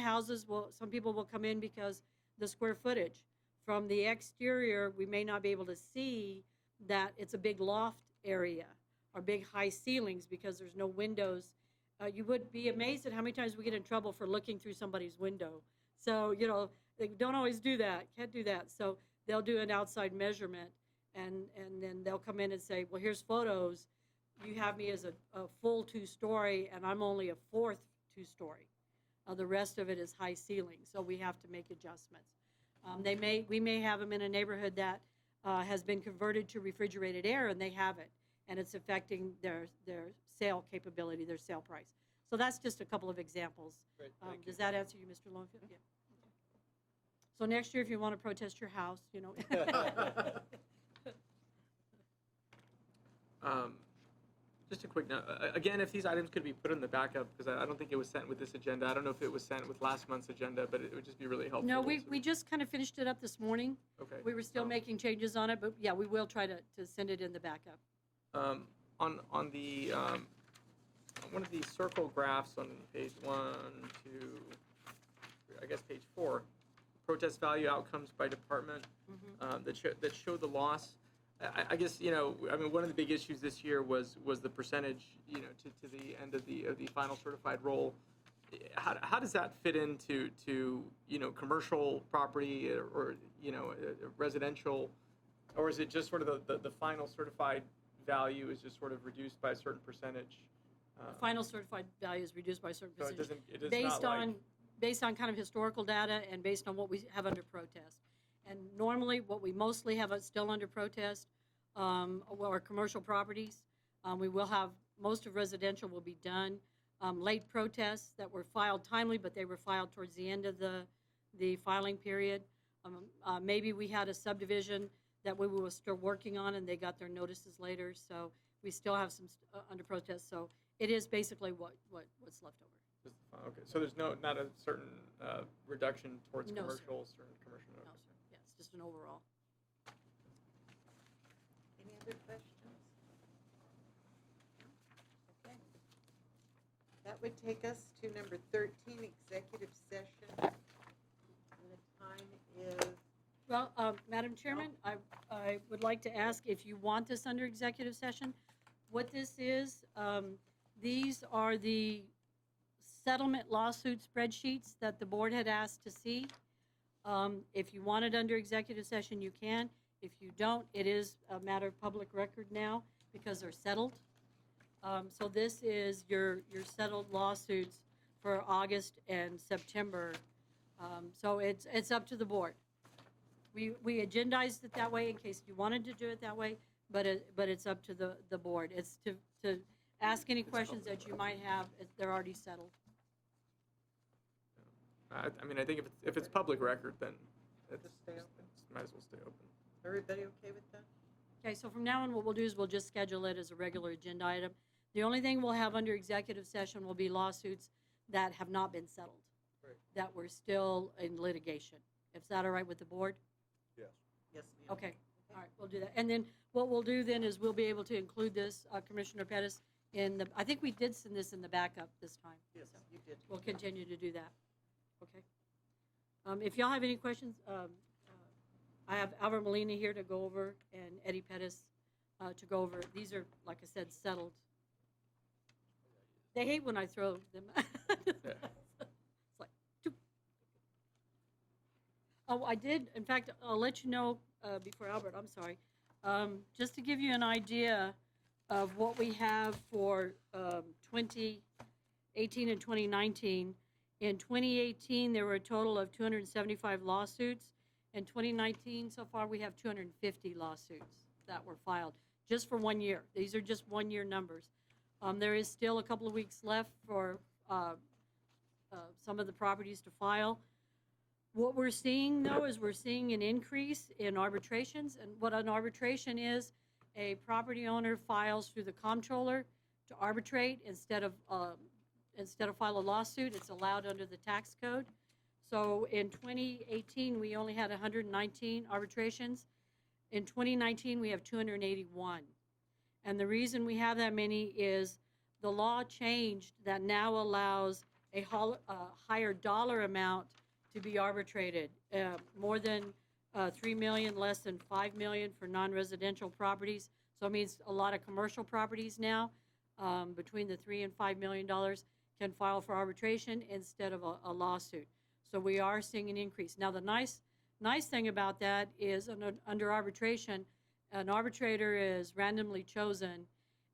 people will come in because the square footage. From the exterior, we may not be able to see that it's a big loft area or big high ceilings because there's no windows. You would be amazed at how many times we get in trouble for looking through somebody's window. So, they don't always do that, can't do that. So they'll do an outside measurement, and then they'll come in and say, well, here's photos. You have me as a full 2-story, and I'm only a fourth 2-story. The rest of it is high ceiling, so we have to make adjustments. We may have them in a neighborhood that has been converted to refrigerated air, and they have it, and it's affecting their sale capability, their sale price. So that's just a couple of examples. Great, does that answer you, Mr. Lowenfield? Yeah. So next year, if you want to protest your house, Just a quick note. Again, if these items could be put in the backup, because I don't think it was sent with this agenda. I don't know if it was sent with last month's agenda, but it would just be really helpful. No, we just kind of finished it up this morning. Okay. We were still making changes on it, but yeah, we will try to send it in the backup. On the one of these circle graphs on page 1, 2, I guess page 4, protest value outcomes by department that show the loss. I guess one of the big issues this year was the percentage to the end of the final certified roll. How does that fit into commercial property or residential, or is it just sort of the final certified value is just sort of reduced by a certain percentage? The final certified value is reduced by a certain percentage. So it is based on kind of historical data and based on what we have under protest. And normally, what we mostly have still under protest are commercial properties. We will have, most of residential will be done. Late protests that were filed timely, but they were filed towards the end of the filing period. Maybe we had a subdivision that we were still working on and they got their notices later, so we still have some under protest. So it is basically what's left over. Okay, so there's not a certain reduction towards No, sir. commercial, certain commercial. No, sir. Yeah, it's just an overall. Any other questions? Okay. That would take us to number 13, executive session. And the time is, Well, Madam Chairman, I would like to ask if you want this under executive session. What this is, these are the settlement lawsuit spreadsheets that the board had asked to see. If you want it under executive session, you can. If you don't, it is a matter of public record now because they're settled. So this is your settled lawsuits for August and September. So it's up to the board. We agendized it that way in case you wanted to do it that way, but it's up to the board. It's to ask any questions that you might have. They're already settled. I mean, I think if it's public record, then it Just stay open? might as well stay open. everybody okay with that? Okay, so from now on, what we'll do is we'll just schedule it as a regular agenda item. The only thing we'll have under executive session will be lawsuits that have not been settled, Right. that were still in litigation. Is that all right with the board? Yes. Yes, ma'am. Okay, all right, we'll do that. And then what we'll do then is we'll be able to include this, Commissioner Pettis, in the, I think we did send this in the backup this time. Yes, So you did. we'll continue to do that. Okay. If y'all have any questions, I have Albert Molina here to go over and Eddie Pettis to go over. These are, like I said, settled. They hate when I throw them. It's like, toop. Oh, I did, in fact, I'll let you know before Albert, I'm sorry. Just to give you an idea of what we have for 2018 and 2019. In 2018, there were a total of 275 lawsuits. In 2019, so far, we have 250 lawsuits that were filed, just for 1 year. These are just one-year numbers. There is still a couple of weeks left for some of the properties to file. What we're seeing, though, is we're seeing an increase in arbitrations. And what an arbitration is, a property owner files through the comptroller to arbitrate instead of file a lawsuit. It's allowed under the tax code. So in 2018, we only had 119 arbitrations. In 2019, we have 281. And the reason we have that many is the law changed that now allows a higher dollar amount to be arbitrated. More than 3 million, less than 5 million for non-residential properties. So it means a lot of commercial properties now, between the $3 and $5 million, can file for arbitration instead of a lawsuit. So we are seeing an increase. Now, the nice thing about that is under arbitration, an arbitrator is randomly chosen,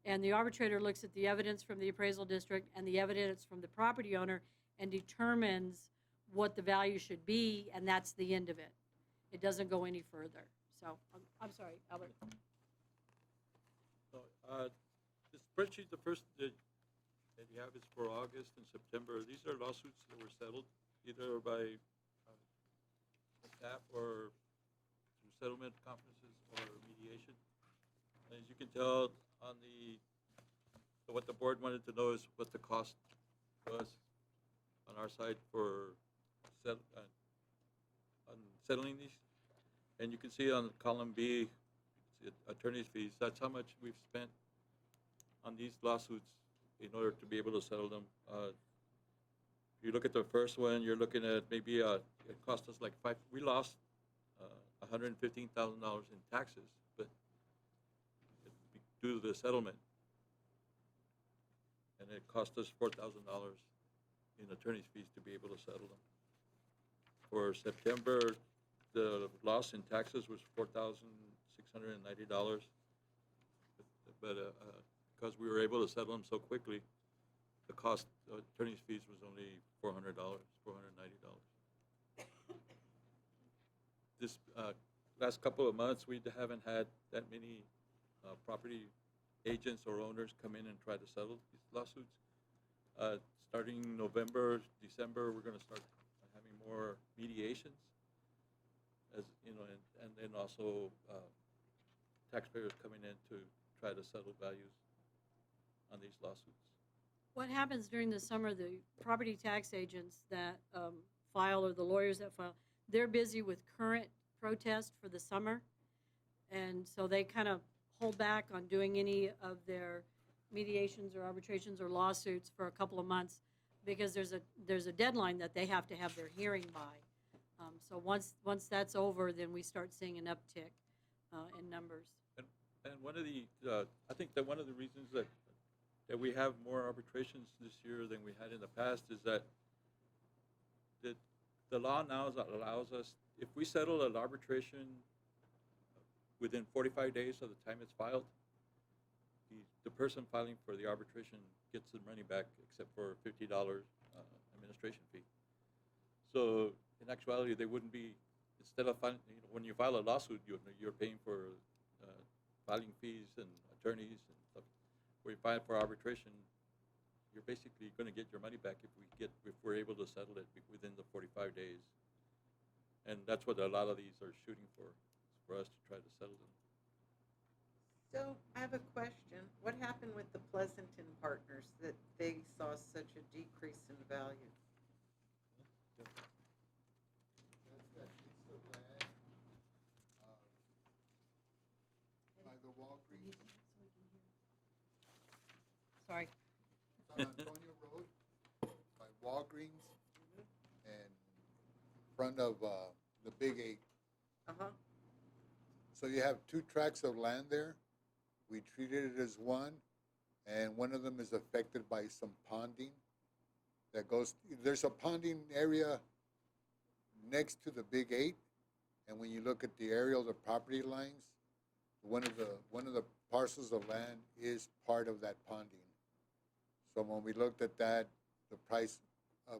and the arbitrator looks at the evidence from the appraisal district and the evidence from the property owner and determines what the value should be, and that's the end of it. It doesn't go any further. So, I'm sorry, Albert. So, the spreadsheet, the first that you have is for August and September. These are lawsuits that were settled either by staff or through settlement conferences or mediation. And as you can tell on what the board wanted to know is what the cost was on our side for on settling these. And you can see on column B, attorney's fees. That's how much we've spent on these lawsuits in order to be able to settle them. If you look at the first one, you're looking at maybe it cost us like we lost $115,000 in taxes, but due to the settlement, and it cost us $4,000 in attorney's fees to be able to settle them. For September, the loss in taxes was $4,690, but because we were able to settle them so quickly, the cost of attorney's fees was only $490. this last couple of months, we haven't had that many property agents or owners come in and try to settle these lawsuits. Starting November, December, we're going to start having more mediations, as you know, and then also taxpayers coming in to try to settle values on these lawsuits. What happens during the summer, the property tax agents that file or the lawyers that file, they're busy with current protest for the summer. And so they kind of hold back on doing any of their mediations or arbitrations or lawsuits for a couple of months because there's a deadline that they have to have their hearing by. So once that's over, then we start seeing an uptick in numbers. And one of the, I think that one of the reasons that we have more arbitrations this year than we had in the past is that the law now allows us, if we settle an arbitration within 45 days of the time it's filed, the person filing for the arbitration gets the money back except for $50 administration fee. So in actuality, they wouldn't be, instead of filing, when you file a lawsuit, you're paying for filing fees and attorneys and stuff. Where you file for arbitration, you're basically going to get your money back if we're able to settle it within the 45 days. And that's what a lot of these are shooting for us to try to settle them. So I have a question. What happened with the Pleasanton partners that they saw such a decrease in value? That's that piece of land by the Walgreens. Sorry. It's on Antonio Road by Walgreens and front of the Big 8. Uh-huh. So you have 2 tracts of land there. We treated it as one, and one of them is affected by some ponding that goes, there's a ponding area next to the Big 8, and when you look at the aerial, the property lines, one of the parcels of land is part of that ponding. So when we looked at that, the price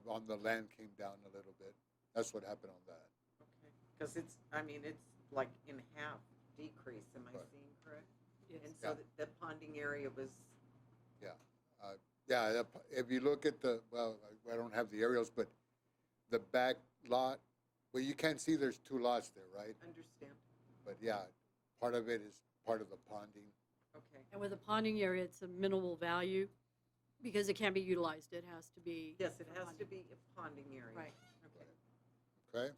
on the land came down a little bit. That's what happened on that. Okay. Because it's like in half decrease, am I Right. seeing correct? Yes. And so the ponding area was, Yeah, if you look at I don't have the aerials, but the back lot, well, you can't see there's 2 lots there, right? understand, But yeah, part of it is part of the ponding. okay. And with a ponding area, it's a minimal value because it can't be utilized. It has to be. Yes, it for has to ponding. be a ponding area. Right. Okay, Okay?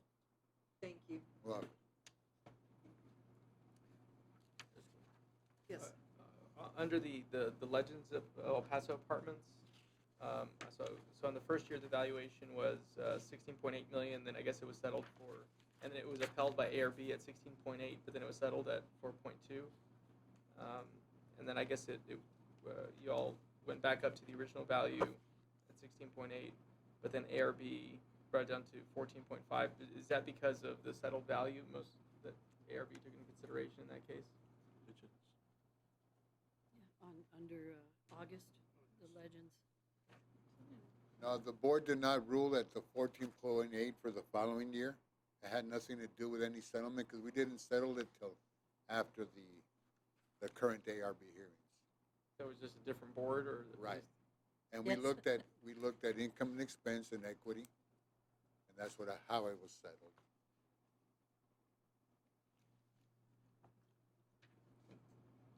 thank you. Well, Yes, Under the Legends of El Paso Apartments, so in the first year the valuation was 16.8 million. Then I guess it was settled for, and then it was upheld by ARB at 16.8, but then it was settled at 4.2. And then I guess you all went back up to the original value at 16.8, but then ARB brought it down to 14.5. Is that because of the settled value most that ARB took into consideration in that case? Under August, the Legends. no, the board did not rule at the 14.8 for the following year. It had nothing to do with any settlement because we didn't settle it till after the current ARB hearings. So it was just a different board, or Right. And Yes. we looked at income and expense and equity, and that's how it was settled.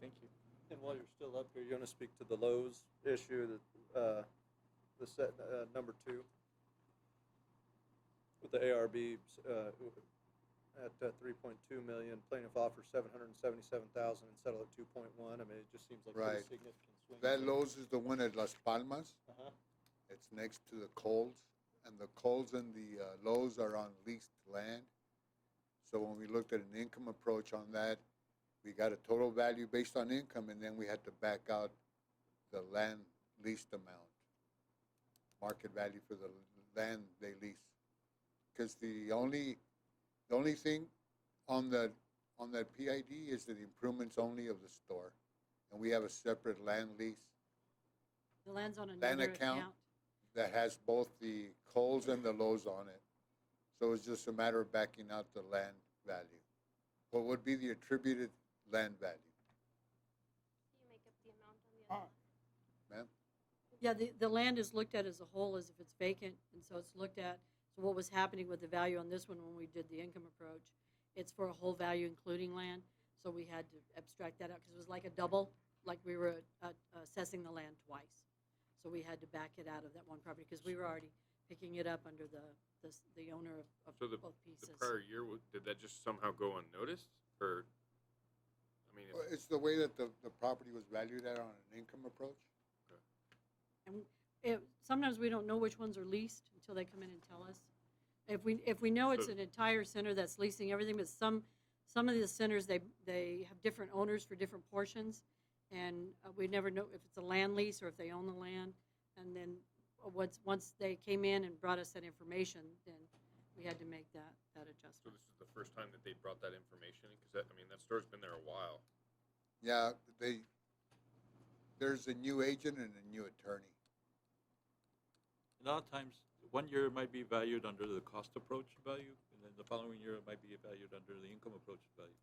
Thank you. And while you're still up here, you want to speak to the Lowe's issue, the set, number 2? With the ARB at 3.2 million, plaintiff offers 777,000 and settle at 2.1. I mean, it just seems like a Right. pretty significant swing. That Lowe's is the one at Las Palmas. Uh-huh. It's next to the Kohl's, and the Kohl's and the Lowe's are on leased land. So when we looked at an income approach on that, we got a total value based on income, and then we had to back out the land leased amount, market value for the land they lease. Because the only thing on that PID is the improvements only of the store, and we have a separate land lease The land's on Land another account. account. that has both the Kohl's and the Lowe's on it. So it's just a matter of backing out the land value? What would be the attributed land value? Do you make up the amount on the other? Ma'am? Yeah, the land is looked at as a whole as if it's vacant, and so it's looked at, so what was happening with the value on this one when we did the income approach, it's for a whole value including land, so we had to abstract that out, because it was like a double, like we were assessing the land twice. So we had to back it out of that one property, because we were already picking it up under the owner of So the both pieces. prior year, did that just somehow go unnoticed? Or, I mean, Well, it's the way that the property was valued at on an income approach. And sometimes we don't know which ones are leased until they come in and tell us. If we know it's So- an entire center that's leasing everything, but some of the centers, they have different owners for different portions, and we never know if it's a land lease or if they own the land. And then once they came in and brought us that information, then we had to make that so adjustment. this is the first time that they brought that information? Because I mean, that store's been there a while. Yeah, there's a new agent and a new attorney. A lot of times, 1 year it might be valued under the cost approach value, and then the following year it might be valued under the income approach value.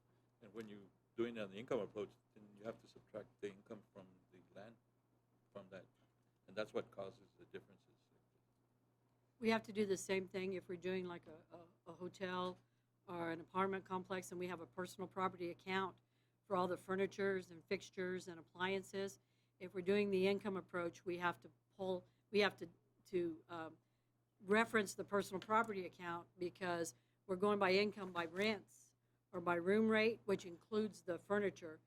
And when you're doing that on the income approach, then you have to subtract the income from the land from that. And that's what causes the differences. We have to do the same thing if we're doing like a hotel or an apartment complex, and we have a personal property account for all the furnitures and fixtures and appliances. If we're doing the income approach, we have to reference the personal property account, because we're going by income by rents or by room rate, which includes the furniture.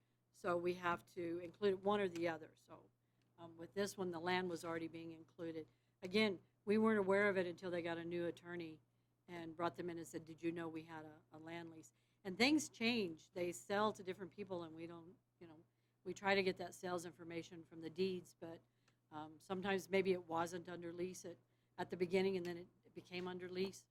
So we have to include one or the other. So with this one, the land was already being included. Again, we weren't aware of it until they got a new attorney and brought them in and said, did you know we had a land lease? And things change. They sell to different people, and we don't, we try to get that sales information from the deeds, but sometimes maybe it wasn't under lease at the beginning, and then it became under lease.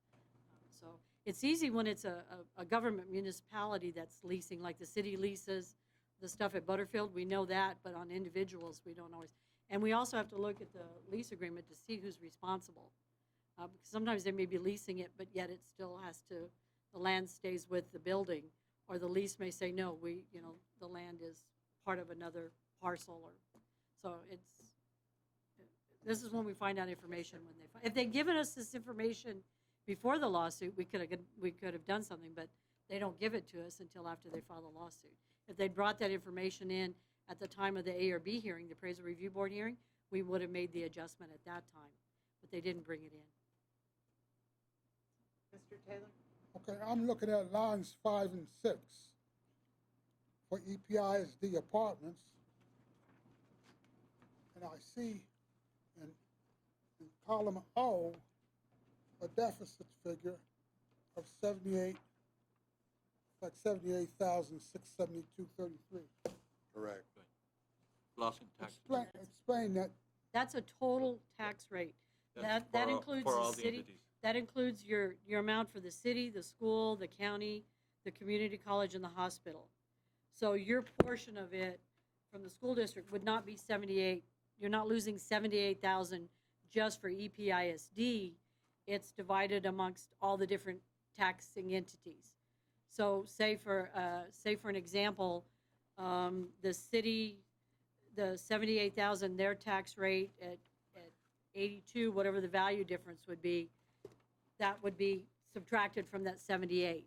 So it's easy when it's a government municipality that's leasing, like the city leases the stuff at Butterfield. We know that, but on individuals, we don't always. And we also have to look at the lease agreement to see who's responsible. Because sometimes they may be leasing it, but yet it still has to, the land stays with the building. Or the lease may say, no, the land is part of another parcel. So this is when we find out information if they'd given us this information before the lawsuit, we could have done something, but they don't give it to us until after they file the lawsuit. If they'd brought that information in at the time of the A or B hearing, the Appraisal Review Board hearing, we would have made the adjustment at that time, but they didn't bring it in. Mr. Taylor? Okay, I'm looking at lines 5 and 6 for EPISD apartments. And I see in column O, a deficit figure of 78,672.33. Correct. Loss in tax. Explain that. That's a total tax rate. That's That for all- includes for all the the city. entities. That includes your amount for the city, the school, the county, the community college, and the hospital. So your portion of it from the school district would not be 78. You're not losing 78,000 just for EPISD. It's divided amongst all the different taxing entities. So say for an example, the city, the 78,000, their tax rate at 82, whatever the value difference would be, that would be subtracted from that 78.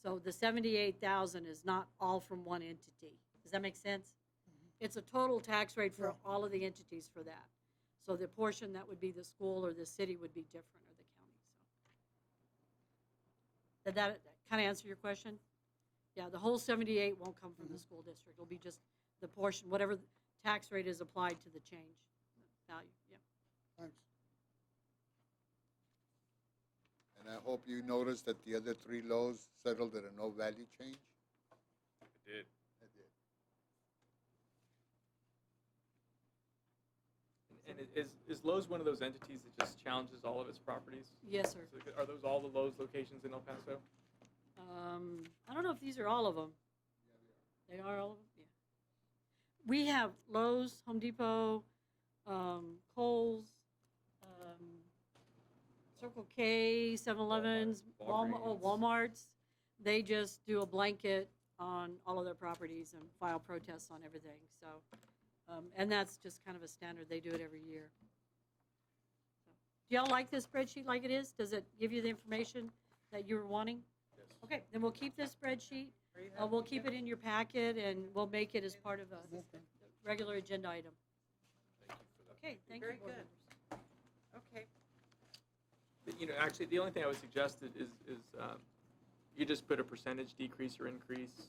So the 78,000 is not all from one entity. Does that make sense? It's a total tax rate for all of the entities for that. So the portion that would be the school or the city would be different, or the county. So did that kind of answer your question? Yeah, the whole 78 won't come from the school district. It'll be just the portion, whatever the tax rate is applied to the change value. Yeah. Thanks. And I hope you noticed that the other 3 lows settled at a no value change. I did. I did. And is Lowe's one of those entities that just challenges all of its properties? Yes, sir. So are those all the Lowe's locations in El Paso? I don't know if these are all of them. They are all of them? Yeah. We have Lowe's, Home Depot, Kohl's, Circle K, 7-Elevens, Walgreens. Walmart's. They just do a blanket on all of their properties and file protests on everything, so, and that's just kind of a standard, they do it every year. Do y'all like this spreadsheet like it is? Does it give you the information that you were wanting? Yes. Okay, then we'll keep this spreadsheet, we'll keep it in your packet, and we'll make it as part of a regular agenda item. Okay, thank you. Very board good. members. Okay. You know, actually, the only thing I would suggest is you just put a percentage decrease or increase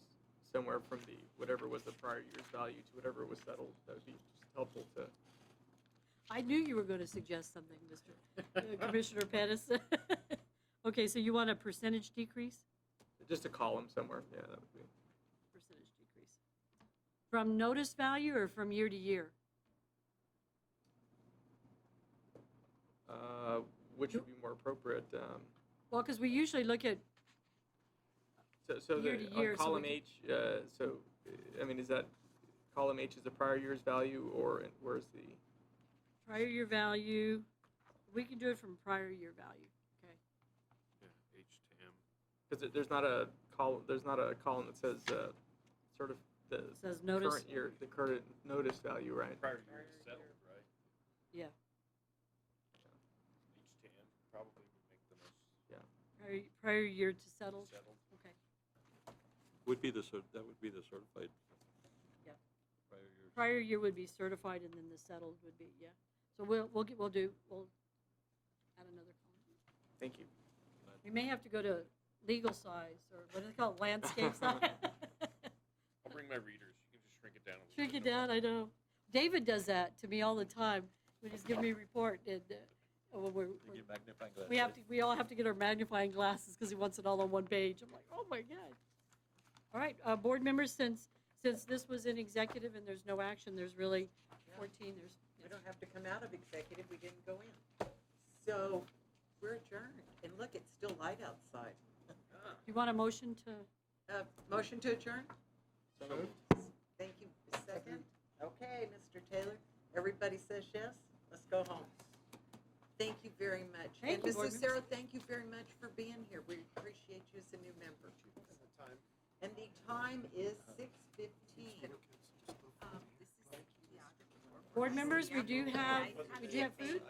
somewhere from the, whatever was the prior year's value to whatever was settled. That would be just helpful to. I knew you were going to suggest something, Mr. Commissioner Pettis. Okay, so you want a percentage decrease? Just a column somewhere, yeah, that would be. Percentage decrease. From notice value or from year to year? Which would be more appropriate? Well, because we usually look at, So Year the, to year, on so column we H, so, I mean, is that, column H is the prior year's value, or where's the? prior year value, we can do it from prior year value, okay? Yeah, HTM. Because there's not a column that says, sort of the Says notice. current year, the current notice value, right? Prior year is settled, right? Yeah, HTM probably would make the most prior year to settle, settled. okay. Would be that would be the certified. Yeah. Prior years. Prior year would be certified, and then the settled would be, yeah. So we'll add another column. Thank you. We may have to go to legal size, or what do they call it, landscape size? I'll bring my readers. You can just shrink it down a little Shrink bit. it down, I know. David does that to me all the time when he's giving me a report, and when You get magnifying glass. we all have to get our magnifying glasses because he wants it all on one page. I'm like, oh my God. All right, board members, since this was in executive and there's no action, there's really 14, We don't have to come out of executive, we didn't go in. So, we're adjourned, and look, it's still light outside. You want a motion to, Motion to adjourn? So moved. Thank you. Second? Okay, Mr. Taylor, everybody says yes, let's go home. Thank you very much. Thank And you, board Mrs. members. Sarah, thank you very much for being here, we appreciate you as a new member. And the time is 6:15. board members, we do have food?